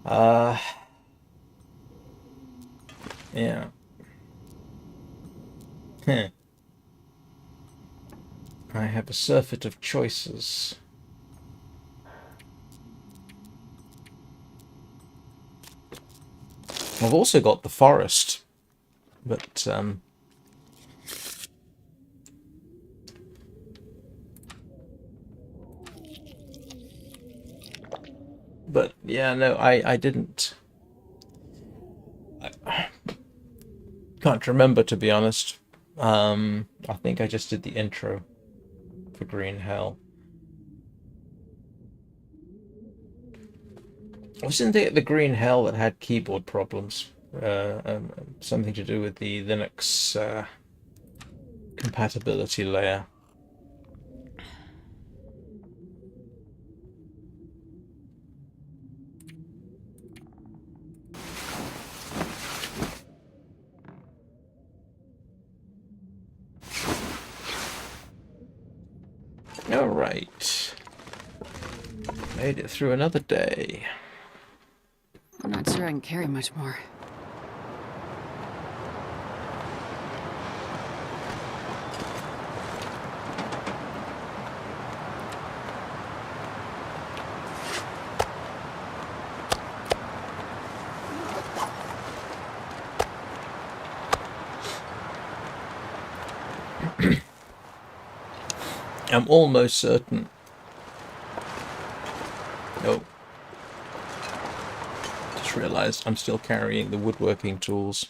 Yeah. I have a surfeit of choices. I've also got the forest, but yeah, no, I didn't. I can't remember, to be honest. I think I just did the intro for Green Hell. Wasn't it the Green Hell that had keyboard problems? Something to do with the Linux compatibility layer. All right. Made it through another day. I'm not sure I can carry much more. I'm almost certain. Oh. Just realized I'm still carrying the woodworking tools.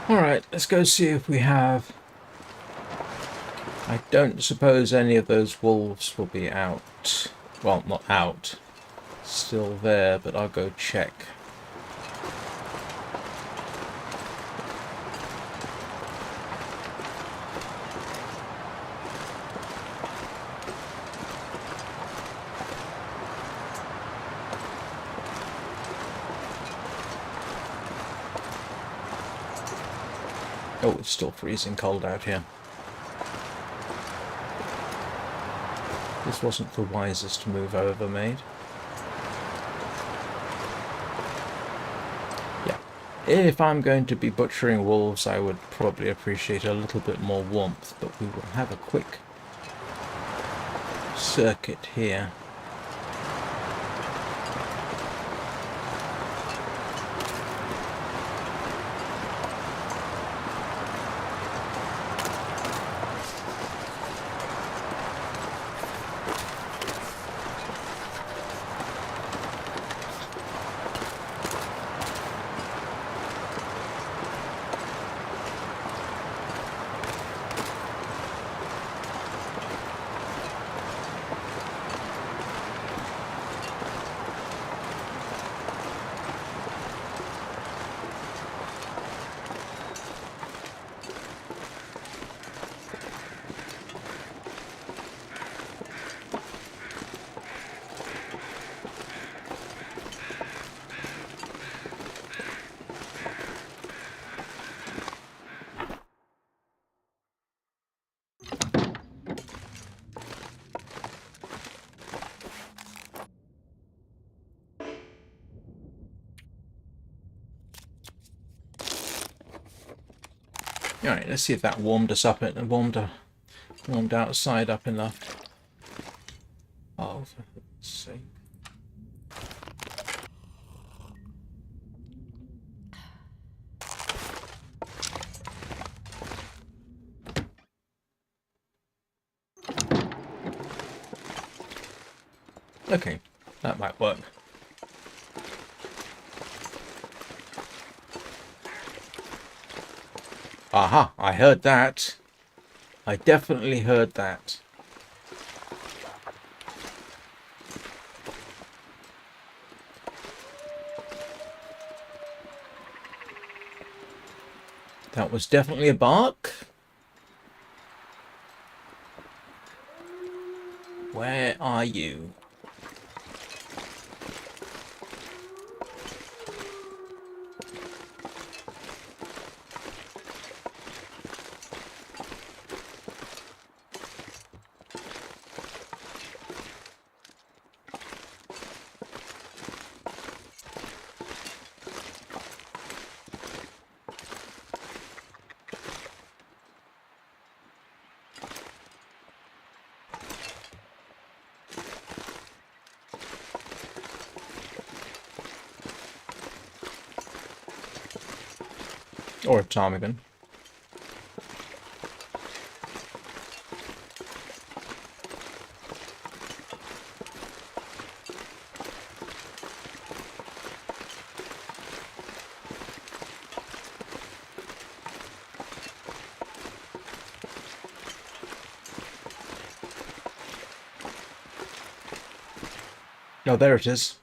Alright, let's go see if we have... I don't suppose any of those wolves will be out. Well, not out. Still there, but I'll go check. Oh, it's still freezing cold out here. This wasn't the wisest move I've ever made. Yeah. If I'm going to be butchering wolves, I would probably appreciate a little bit more warmth, but we will have a quick circuit here. Alright, let's see if that warmed us up and warmed outside up enough. Oh, for heaven's sake. Okay, that might work. Aha, I heard that. I definitely heard that. That was definitely a bark. Where are you? Or a ptarmigan. Oh, there it is.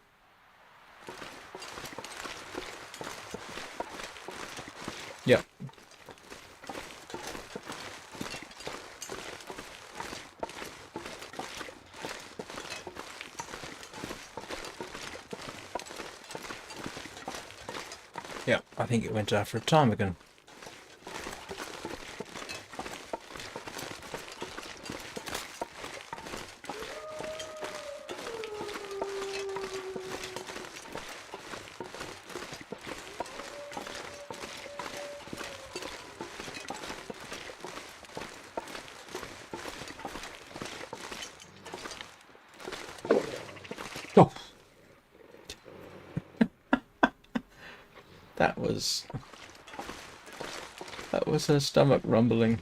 Yep. Yeah, I think it went after a ptarmigan. Oh. That was her stomach rumbling.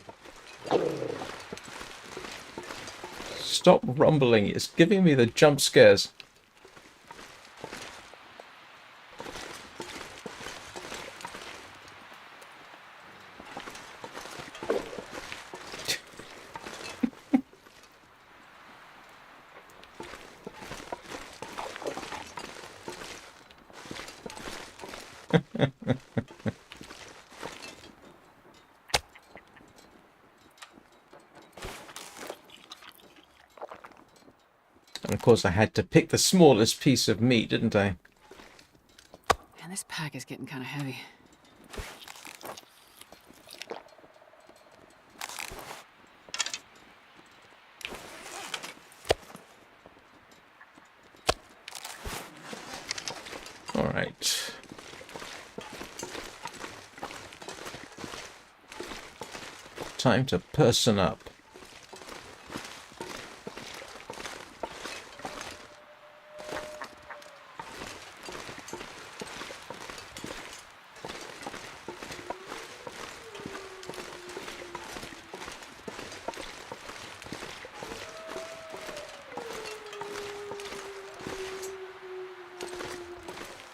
Stop rumbling, it's giving me the jump scares. And of course I had to pick the smallest piece of meat, didn't I? Man, this pack is getting kind of heavy. All right. Time to person up.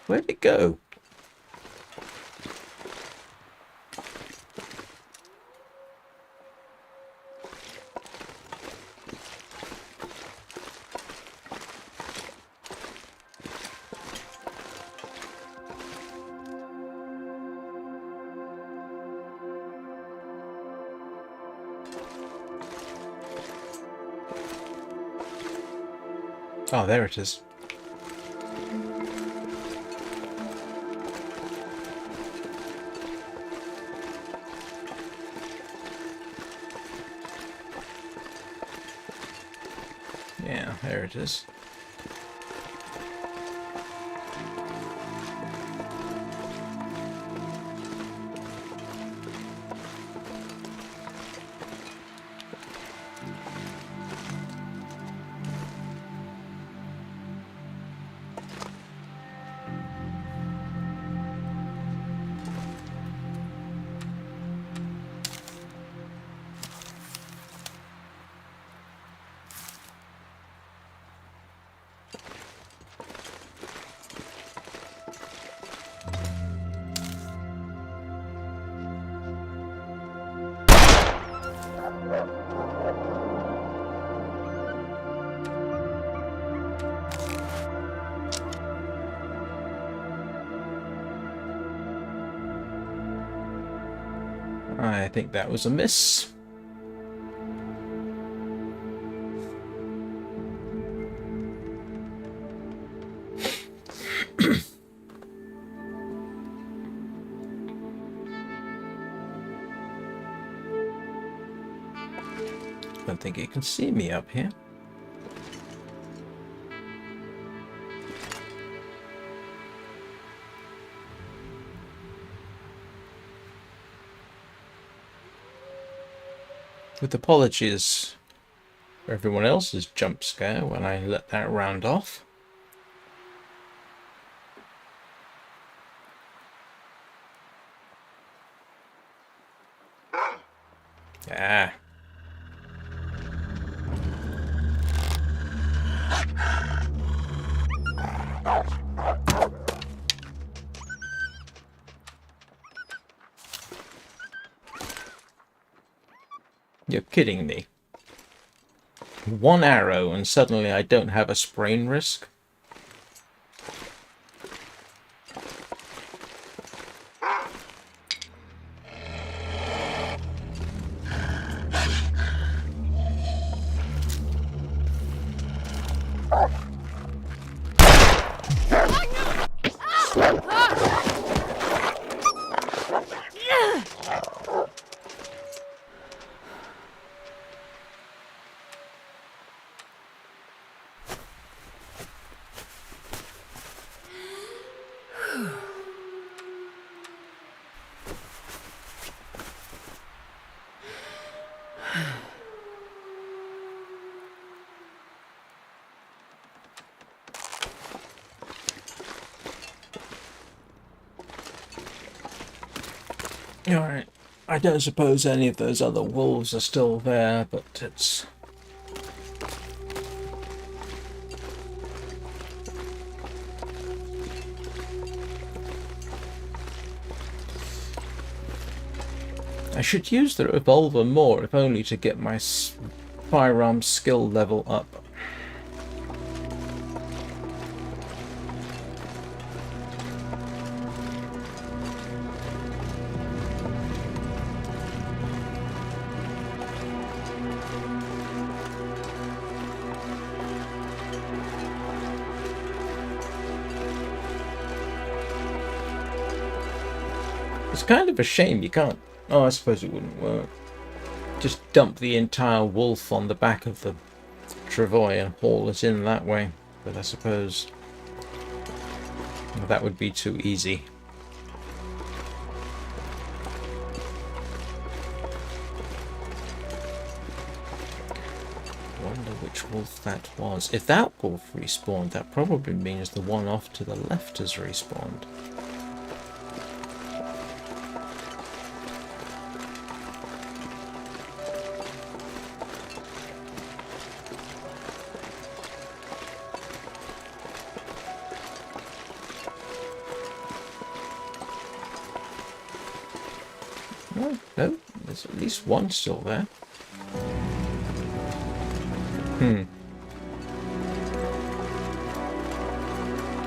Where'd it go? Oh, there it is. Yeah, there it is. I think that was a miss. Don't think you can see me up here. With apologies for everyone else's jump scare when I let that round off. Ah. You're kidding me. One arrow and suddenly I don't have a sprain risk? Alright, I don't suppose any of those other wolves are still there, but it's... I should use the revolver more, if only to get my firearm skill level up. It's kind of a shame you can't... Oh, I suppose it wouldn't work. Just dump the entire wolf on the back of the travois and haul it in that way. But I suppose that would be too easy. Wonder which wolf that was. If that wolf respawned, that probably means the one off to the left has respawned. No, there's at least one still there.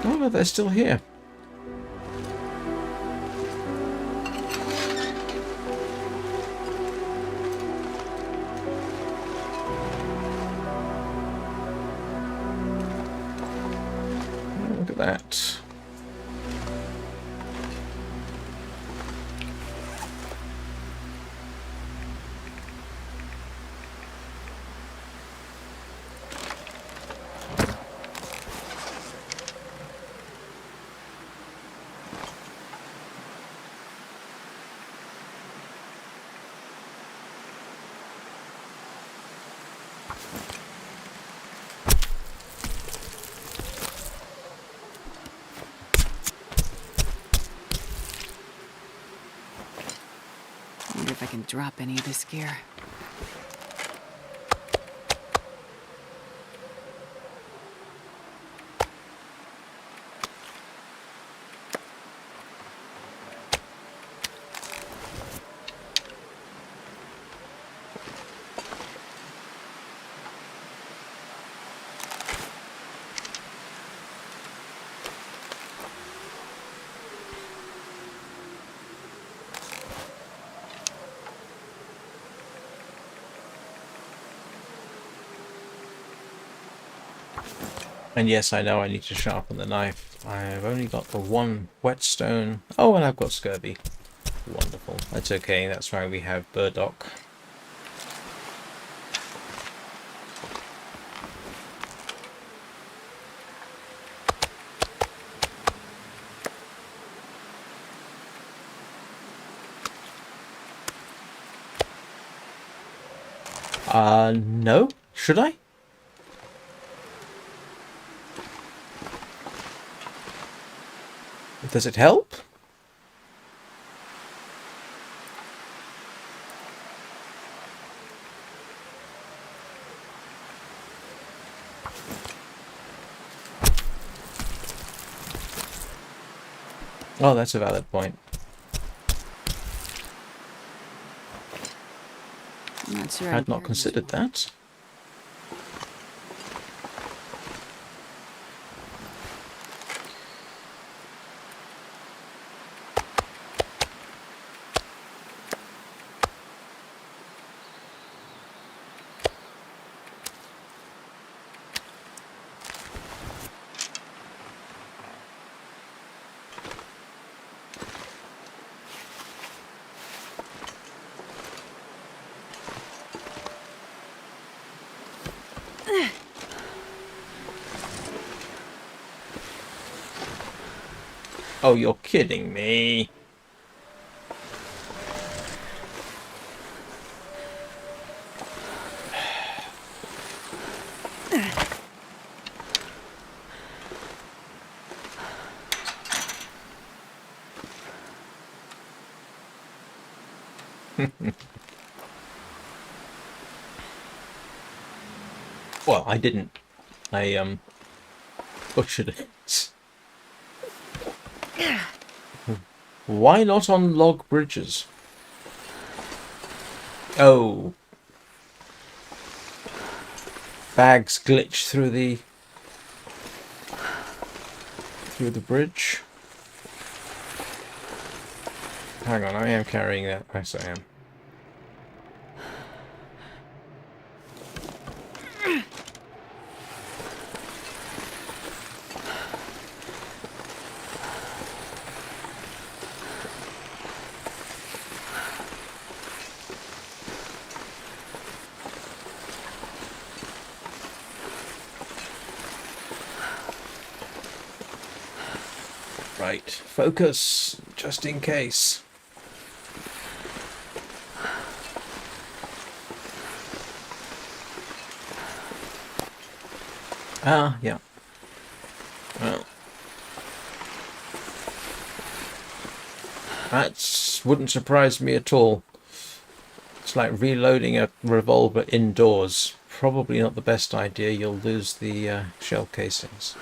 Oh, no, they're still here. Oh, look at that. Wonder if I can drop any of this gear. And yes, I know I need to sharpen the knife. I've only got the one whetstone. Oh, and I've got scurvy. Wonderful. That's okay. That's why we have burdock. No. Should I? Does it help? Oh, that's a valid point. I'm not sure. Had not considered that. Oh, you're kidding me. Well, I didn't. I butchered it. Why not on log bridges? Oh. Bags glitch through the bridge. Hang on, I am carrying that. Yes, I am. Right, focus, just in case. Ah, yeah. Well, that wouldn't surprise me at all. It's like reloading a revolver indoors. Probably not the best idea. You'll lose the shell casings.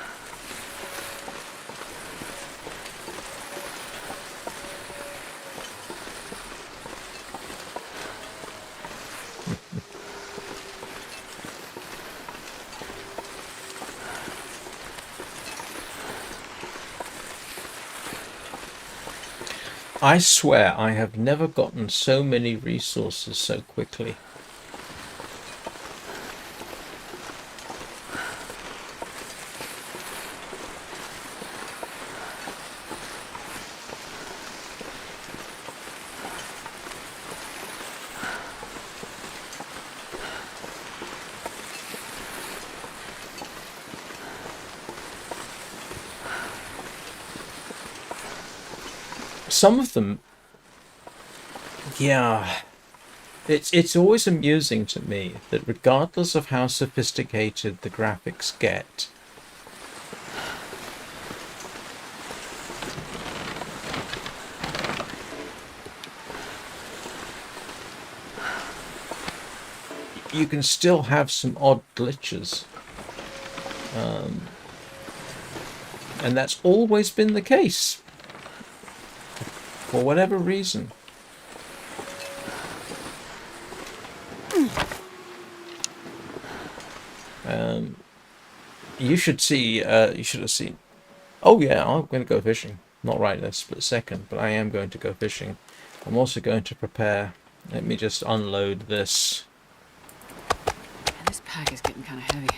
I swear I have never gotten so many resources so quickly. Some of them, yeah, it's always amusing to me that regardless of how sophisticated the graphics get, you can still have some odd glitches. And that's always been the case. For whatever reason. You should see, you should have seen. Oh yeah, I'm going to go fishing. Not right this split second, but I am going to go fishing. I'm also going to prepare. Let me just unload this. Man, this pack is getting kind of heavy.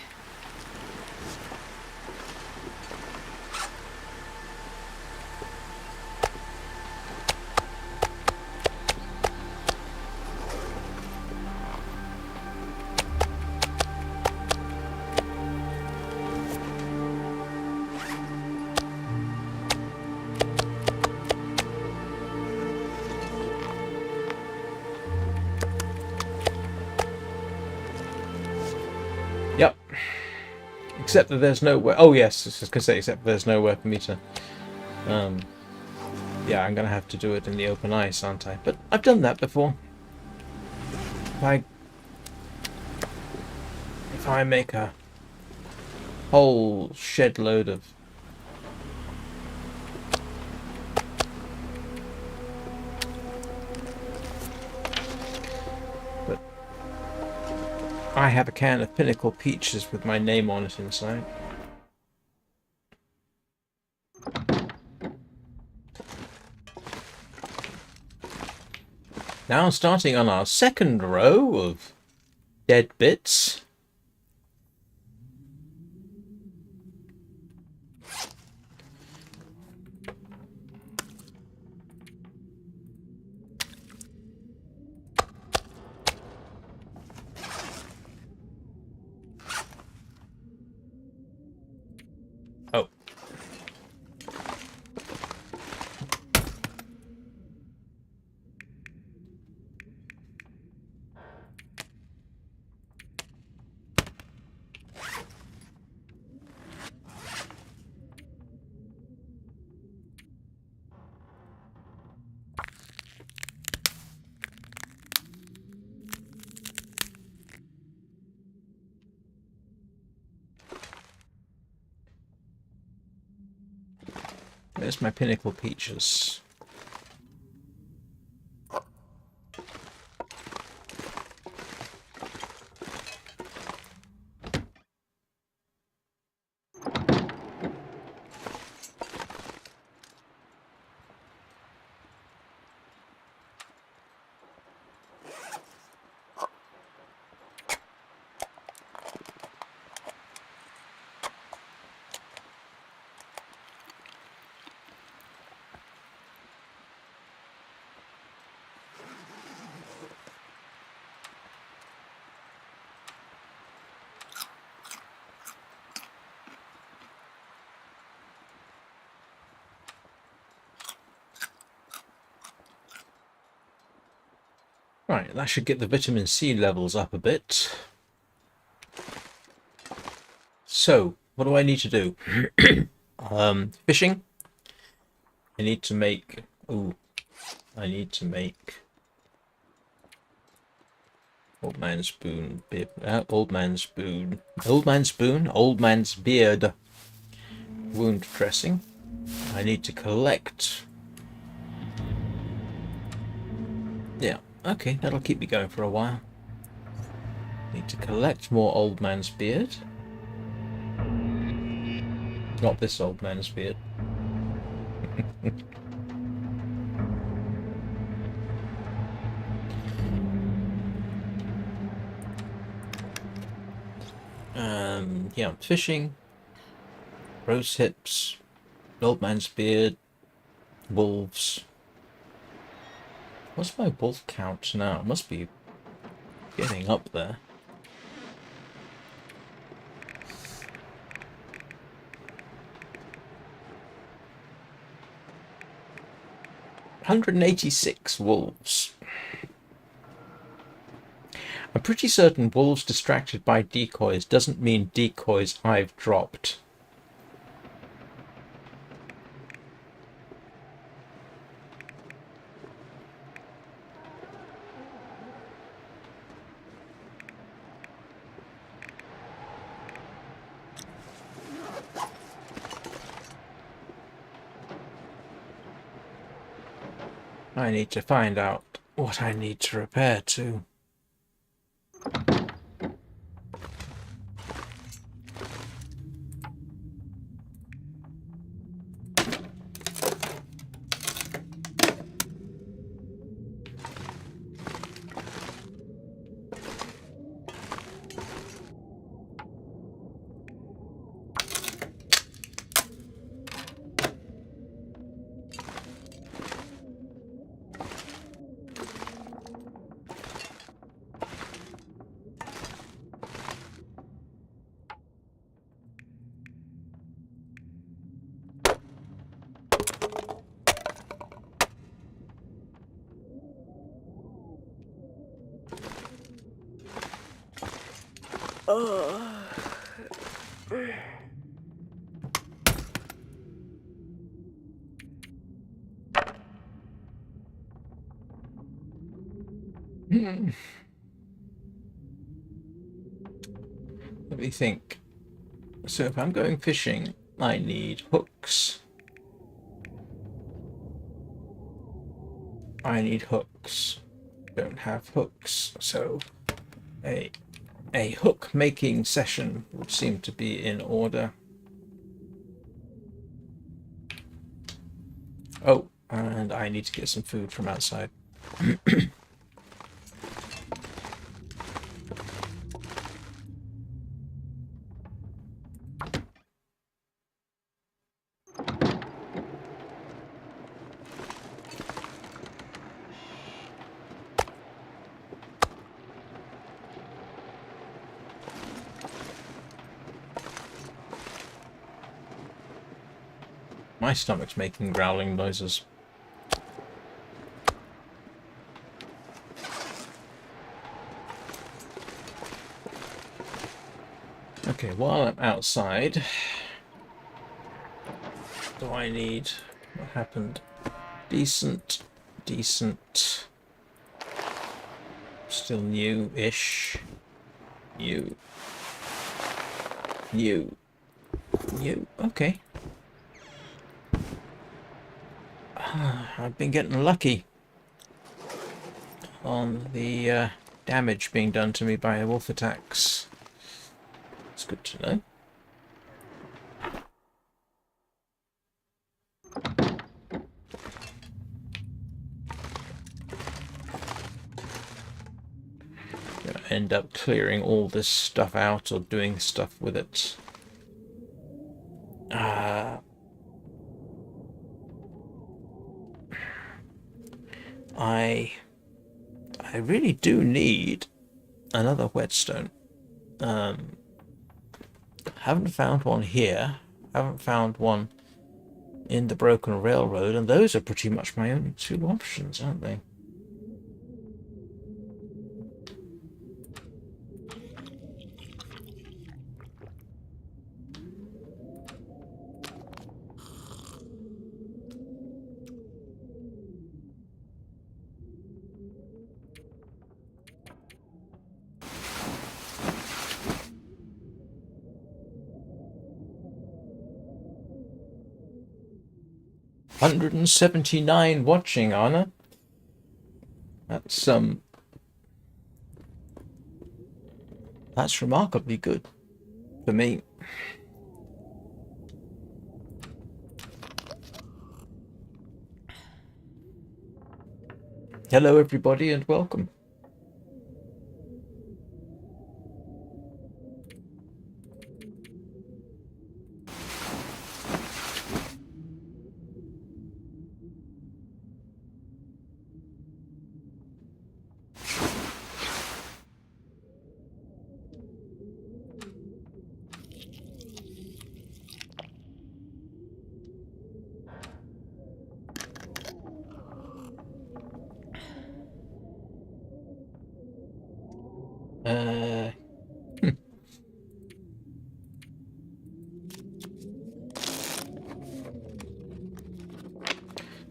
Yep. Except that there's nowhere. Oh yes, I was just gonna say except there's nowhere for me to. Yeah, I'm gonna have to do it in the open ice, aren't I? But I've done that before. If I make a whole shed load of I have a can of Pinnacle Peaches with my name on it inside. Now starting on our second row of dead bits. Oh. There's my Pinnacle Peaches. Right, that should get the vitamin C levels up a bit. So, what do I need to do? Fishing. I need to make... Ooh. I need to make... Old man's spoon. Old man's spoon. Old man's spoon. Old man's beard. Wound dressing. I need to collect... Yeah, okay, that'll keep me going for a while. Need to collect more old man's beard. Not this old man's beard. Yeah, fishing, rose hips, old man's beard, wolves. What's my wolf count now? It must be getting up there. "186 wolves. I'm pretty certain wolves distracted by decoys doesn't mean decoys I've dropped. I need to find out what I need to repair too. Let me think. So if I'm going fishing, I need hooks. I need hooks. Don't have hooks, so a hook making session would seem to be in order. Oh, and I need to get some food from outside. My stomach's making growling noises. Okay, while I'm outside, do I need... What happened? Decent. Still new-ish. New. Okay. I've been getting lucky on the damage being done to me by wolf attacks. It's good to know. Gonna end up clearing all this stuff out or doing stuff with it. I really do need another whetstone. Haven't found one here. Haven't found one in the Broken Railroad, and those are pretty much my only two options, aren't they? 179 watching, Anna. That's remarkably good for me. Hello everybody and welcome.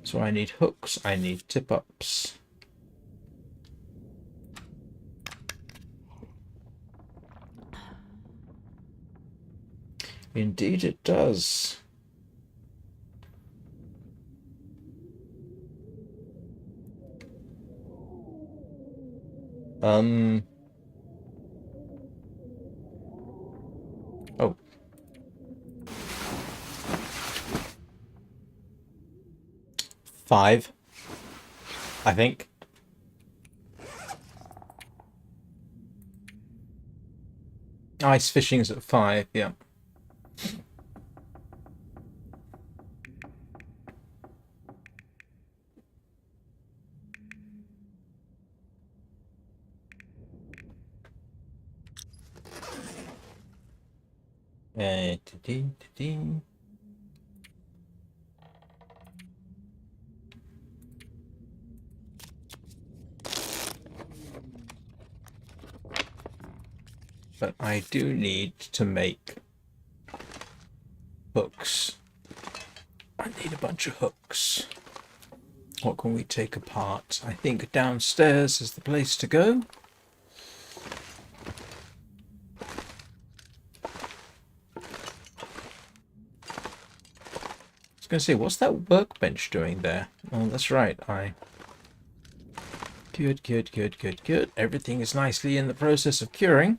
So I need hooks, I need tip-ups. Indeed it does. Oh. 5, I think. Ice fishing's at 5, yeah. But I do need to make hooks. I need a bunch of hooks. What can we take apart? I think downstairs is the place to go. I was going to say, what's that workbench doing there? Oh, that's right. Good. Everything is nicely in the process of curing.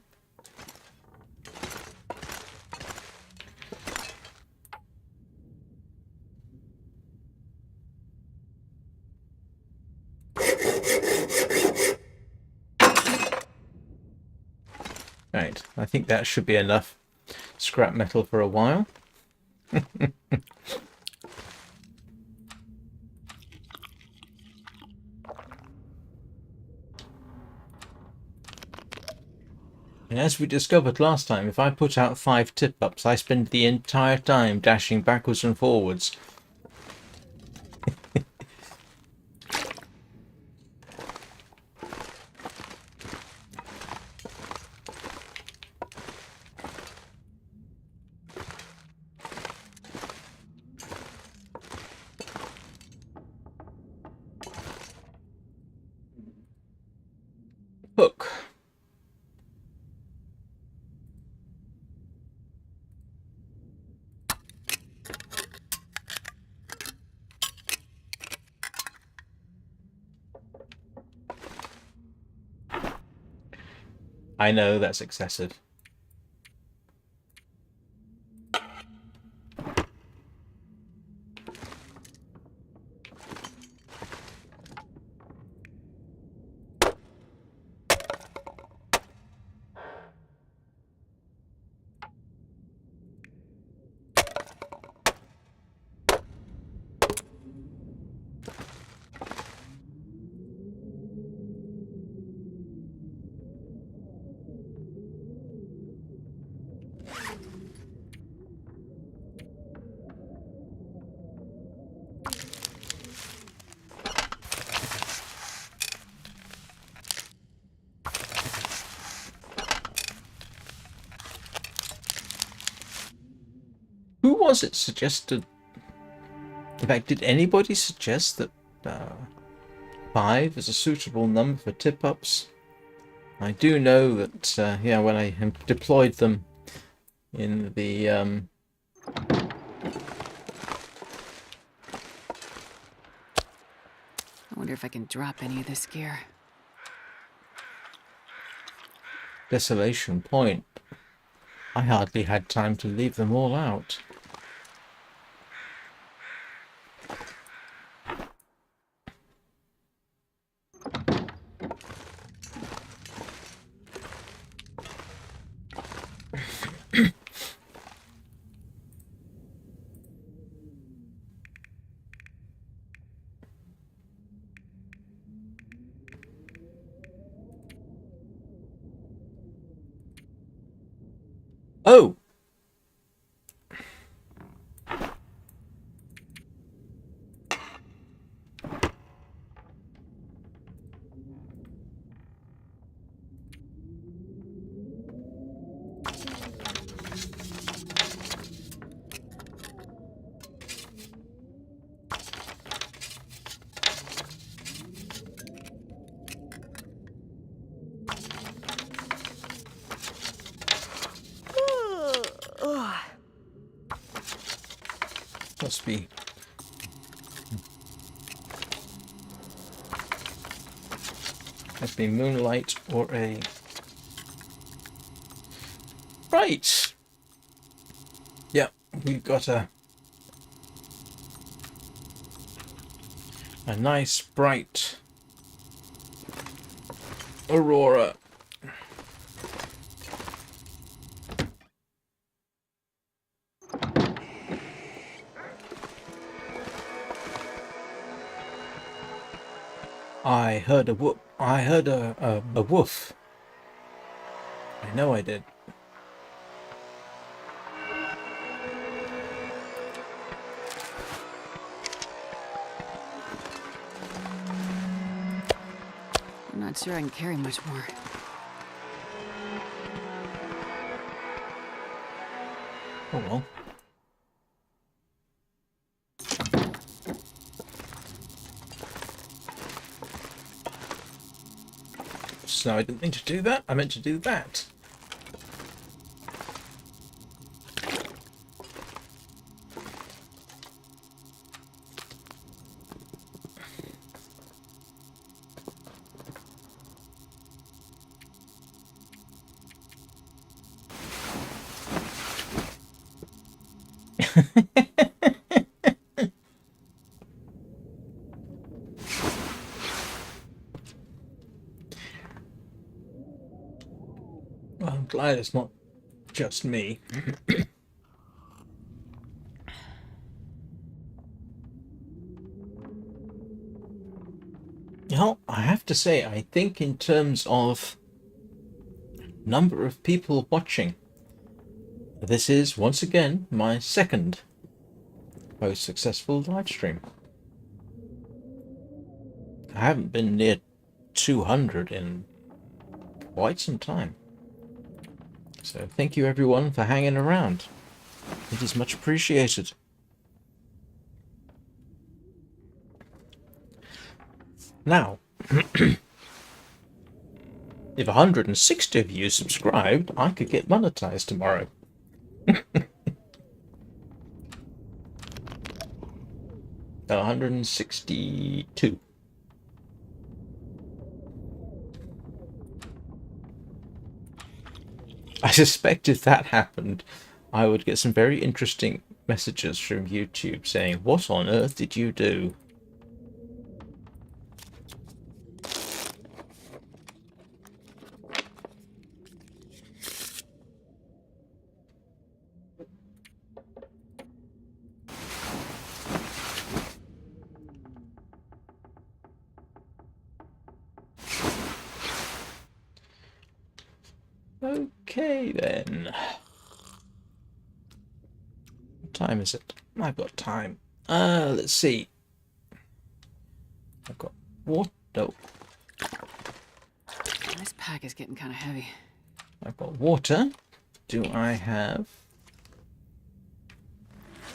Right, I think that should be enough scrap metal for a while. And as we discovered last time, if I put out 5 tip-ups, I spend the entire time dashing backwards and forwards. Hook. I know that's excessive. Who was it suggested? In fact, did anybody suggest that 5 is a suitable number for tip-ups? I do know that, yeah, when I deployed them in the Wonder if I can drop any of this gear. Desolation Point. I hardly had time to leave them all out. Oh! Must be. Must be moonlight or a. Right! Yeah, we've got a nice bright aurora. I heard a whoop. I heard a woof. I know I did. I'm not sure I can carry much more. Oh well. So I didn't mean to do that. I meant to do that. Well, I'm glad it's not just me. You know, I have to say, I think in terms of number of people watching, this is once again my second most successful live stream. I haven't been near 200 in quite some time. So thank you everyone for hanging around. It is much appreciated. Now, if 160 of you subscribed, I could get monetized tomorrow. 162. I suspect if that happened, I would get some very interesting messages from YouTube saying, "What on earth did you do?" Okay then. What time is it? I've got time. Let's see. I've got water. No, This pack is getting kind of heavy. I've got water. Do I have?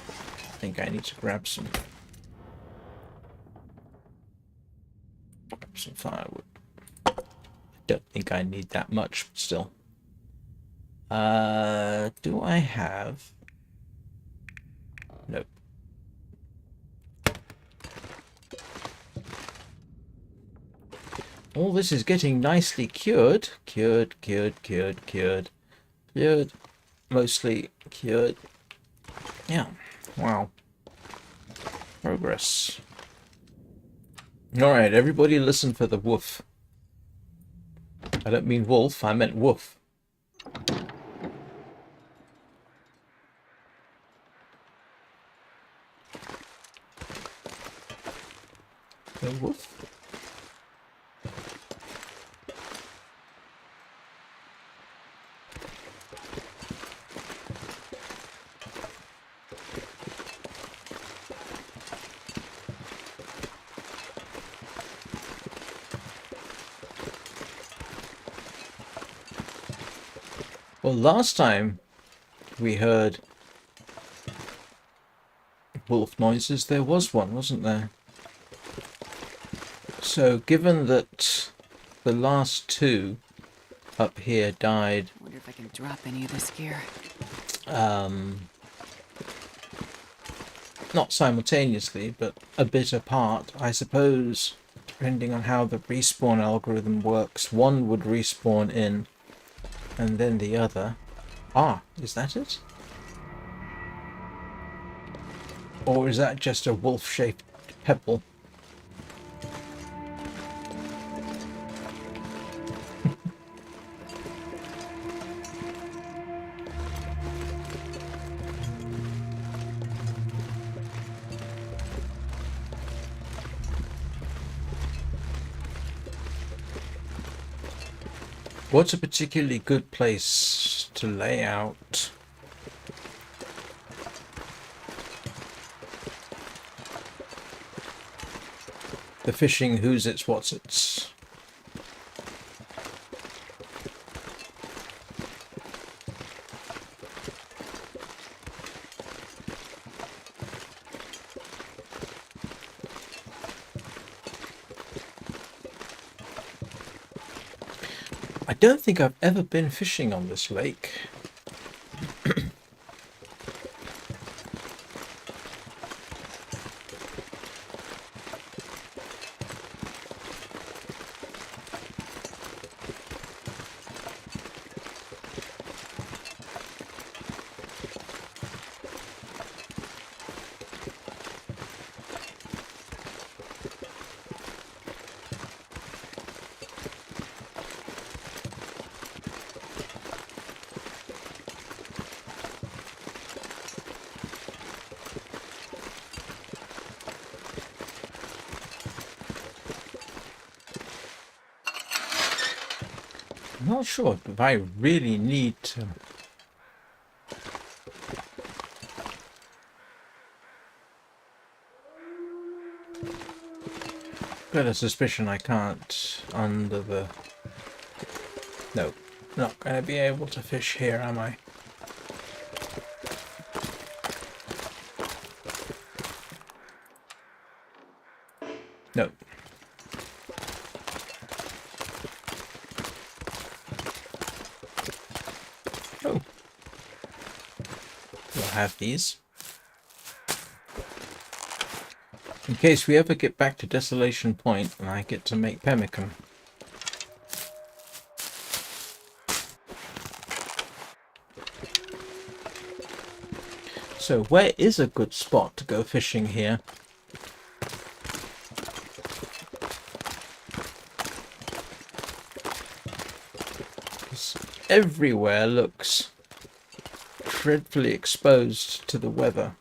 I think I need to grab some firewood. I don't think I need that much, but still. Do I have? Nope. All this is getting nicely cured. Cured. Mostly cured. Yeah. Wow. Progress. Alright, everybody listen for the woof. I don't mean wolf, I meant woof. The woof? Well, last time we heard wolf noises, there was one, wasn't there? So, given that the last two up here died, I wonder if I can drop any of this gear. not simultaneously, but a bit apart, I suppose, depending on how the respawn algorithm works, one would respawn in, and then the other. Ah, is that it? Or is that just a wolf-shaped pebble? What's a particularly good place to lay out? The fishing who's its what's its. I don't think I've ever been fishing on this lake. I'm not sure if I really need to. Got a suspicion I can't under the. No, not going to be able to fish here, am I? No. Oh. We'll have these. In case we ever get back to Desolation Point and I get to make pemmican. So where is a good spot to go fishing here? Everywhere looks dreadfully exposed to the weather.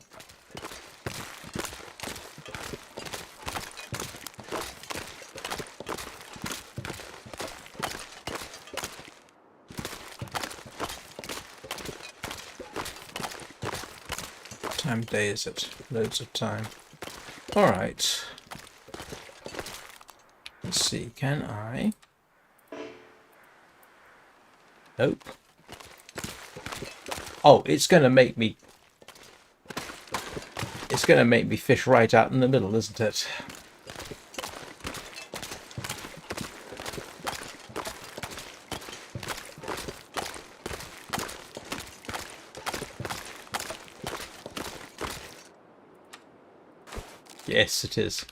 What time of day is it? Loads of time. Alright. Let's see, can I? Nope. Oh, it's going to make me fish right out in the middle, isn't it? Yes, it is.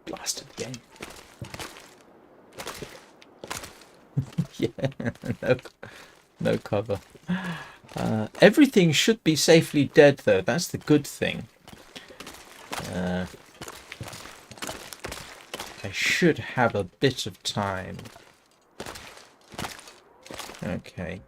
Blasted game. Yeah, no, no cover. Everything should be safely dead, though. That's the good thing. I should have a bit of time. Okay.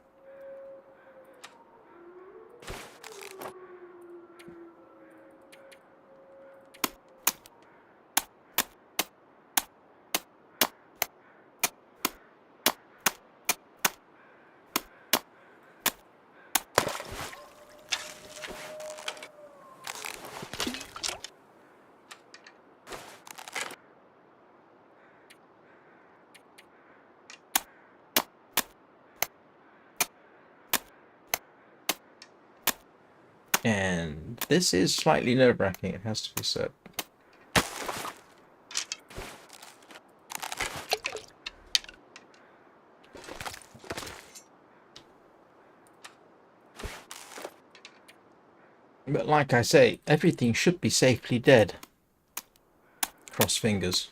And this is slightly nerve-wracking, it has to be said. But like I say, everything should be safely dead. Cross fingers.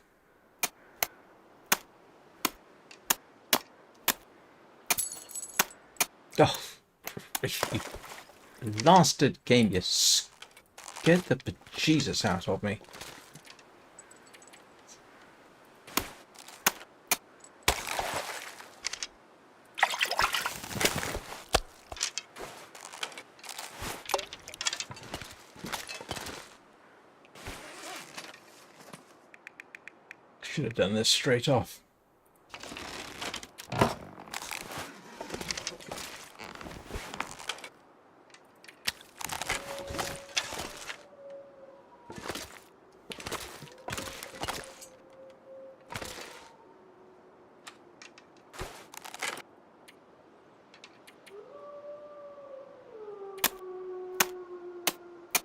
Oh, you blasted game, you scared the bejesus out of me. Should have done this straight off.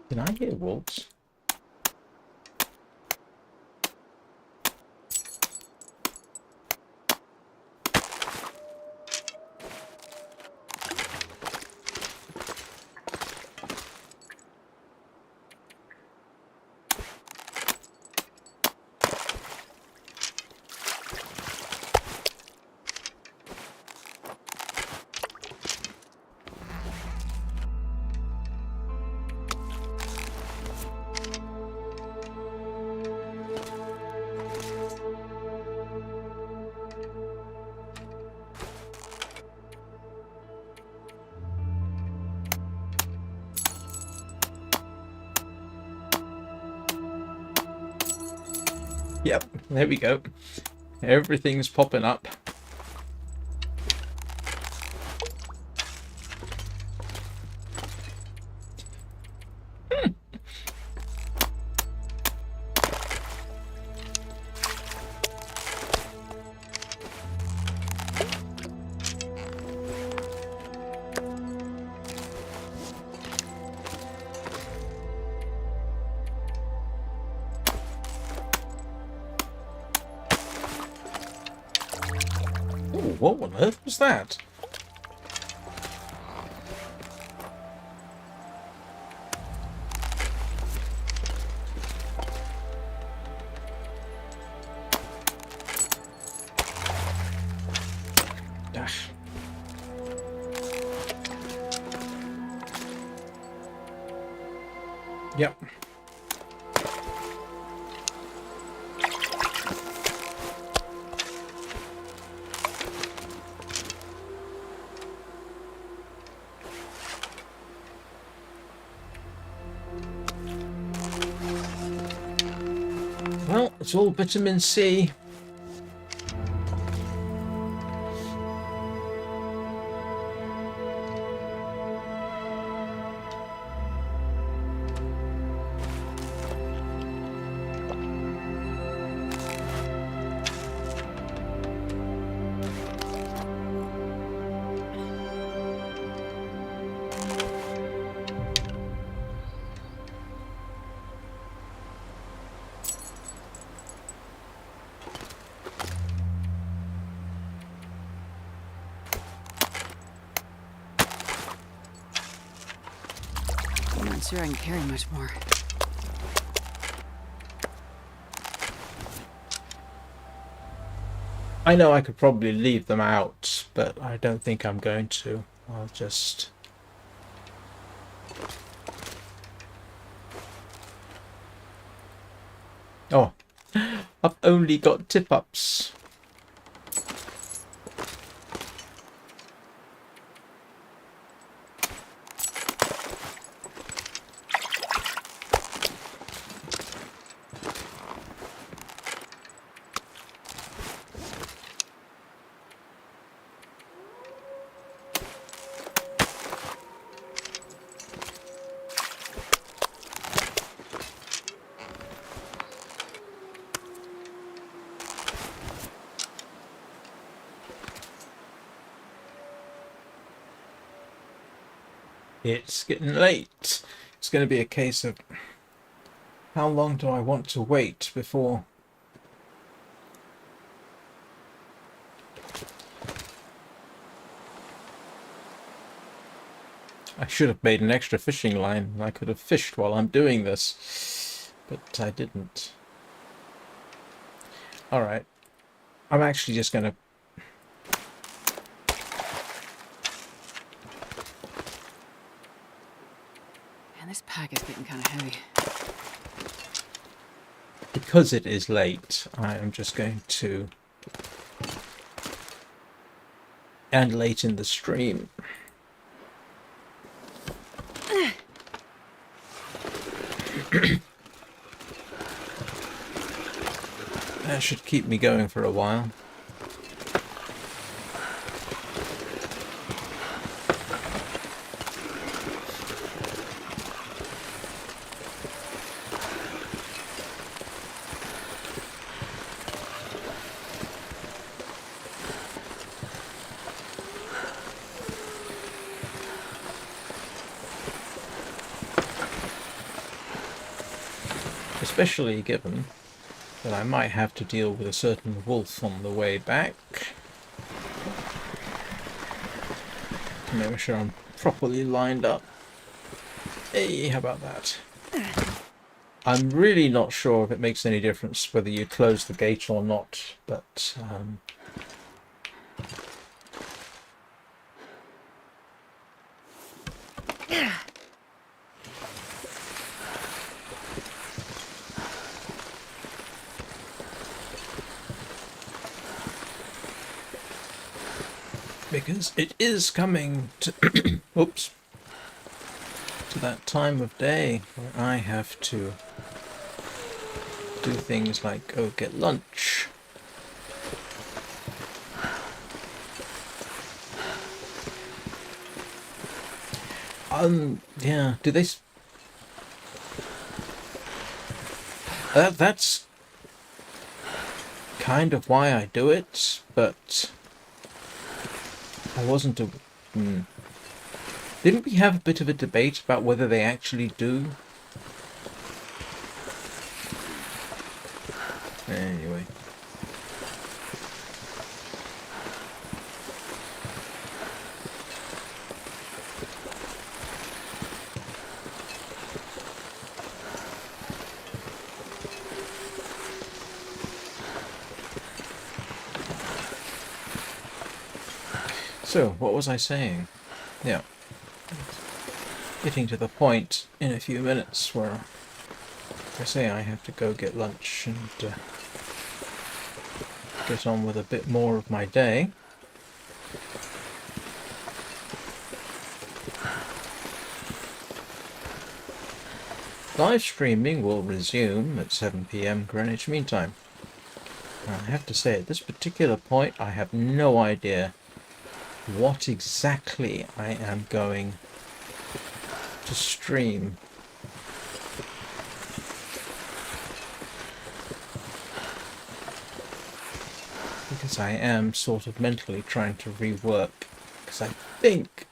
Can I hear wolves? Yep, there we go. Everything's popping up. Ooh, what on earth was that? Dash. Yep. Well, it's all vitamin C. I'm not sure I can carry much more. I know I could probably leave them out but I don't think I'm going to. I'll just... Oh, I've only got tip-ups. It's getting late. It's going to be a case of how long do I want to wait before... I should have made an extra fishing line. I could have fished while I'm doing this, but I didn't. Alright. I'm actually just going to... Man, this pack is getting kind of heavy. Because it is late, I am just going to... And late in the stream. That should keep me going for a while. Especially given that I might have to deal with a certain wolf on the way back. To make sure I'm properly lined up. Hey, how about that? I'm really not sure if it makes any difference whether you close the gate or not, but because it is coming to oops, to that time of day where I have to do things like go get lunch. Yeah, do they... That's kind of why I do it, but I wasn't a... Didn't we have a bit of a debate about whether they actually do? Anyway. So, what was I saying? Yeah. Getting to the point in a few minutes where I say I have to go get lunch and get on with a bit more of my day. Live streaming will resume at 7 PM Greenwich Mean Time. I have to say, at this particular point, I have no idea what exactly I am going to stream. Because I am sort of mentally trying to rework, because I think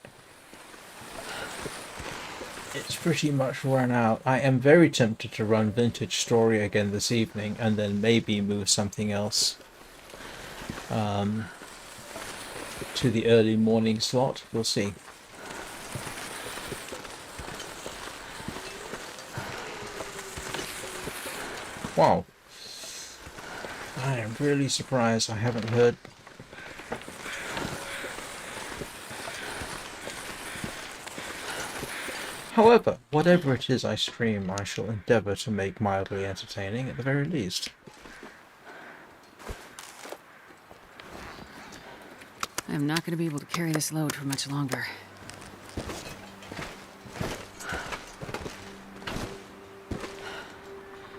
it's pretty much run out. I am very tempted to run Vintage Story again this evening and then maybe move something else to the early morning slot. We'll see. Wow. I am really surprised I haven't heard However, whatever it is I stream, I shall endeavour to make mildly entertaining at the very least. I am not going to be able to carry this load for much longer.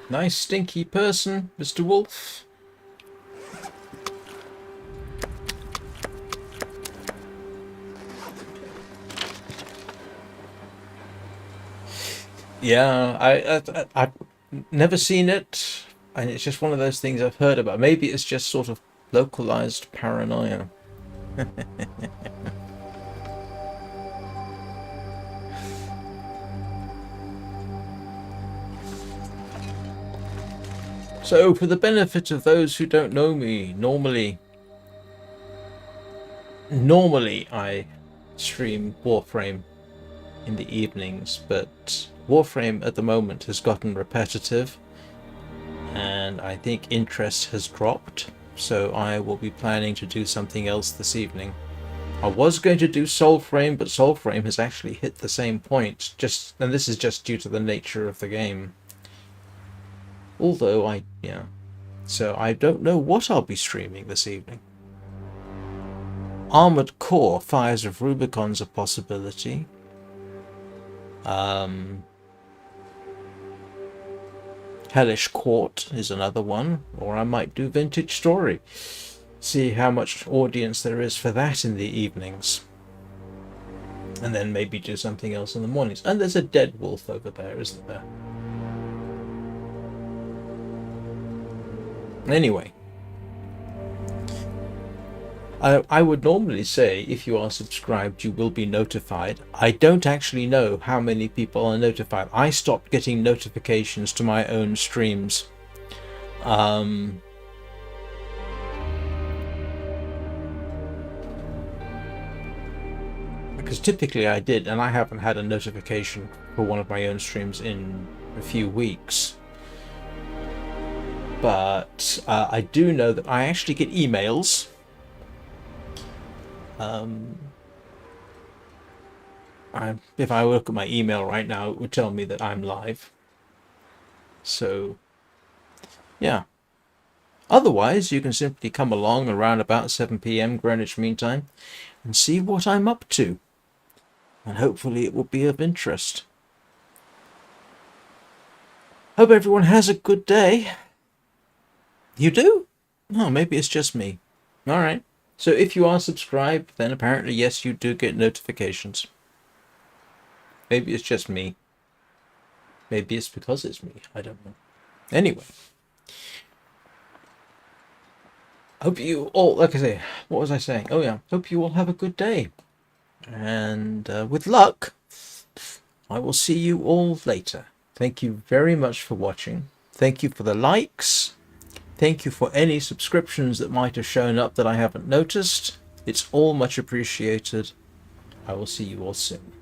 Nice stinky person, Mr. Wolf. Yeah, I've never seen it, and it's just one of those things I've heard about. Maybe it's just sort of localized paranoia. So, for the benefit of those who don't know me, normally I stream Warframe in the evenings, but Warframe at the moment has gotten repetitive, and I think interest has dropped, so I will be planning to do something else this evening. I was going to do Soulframe, but Soulframe has actually hit the same point, and this is just due to the nature of the game. Although so I don't know what I'll be streaming this evening. Armored Core, Fires of Rubicon's a possibility. Hellish Court is another one, or I might do Vintage Story. See how much audience there is for that in the evenings. And then maybe do something else in the mornings. And there's a dead wolf over there, isn't there? Anyway, I would normally say if you are subscribed you will be notified. I don't actually know how many people are notified. I stopped getting notifications to my own streams. Because typically I did, and I haven't had a notification for one of my own streams in a few weeks. But I do know that I actually get emails. If I look at my email right now, it would tell me that I'm live. So, yeah. Otherwise, you can simply come along around about 7 p.m. Greenwich Mean Time and see what I'm up to. And hopefully it will be of interest. Hope everyone has a good day. You do? Oh, maybe it's just me. Alright. So if you are subscribed, then apparently, yes, you do get notifications. Maybe it's just me. Maybe it's because it's me. I don't know. Anyway. Hope you all, like I say, what was I saying? Oh yeah, hope you all have a good day. And with luck, I will see you all later. Thank you very much for watching. Thank you for the likes. Thank you for any subscriptions that might have shown up that I haven't noticed. It's all much appreciated. I will see you all soon.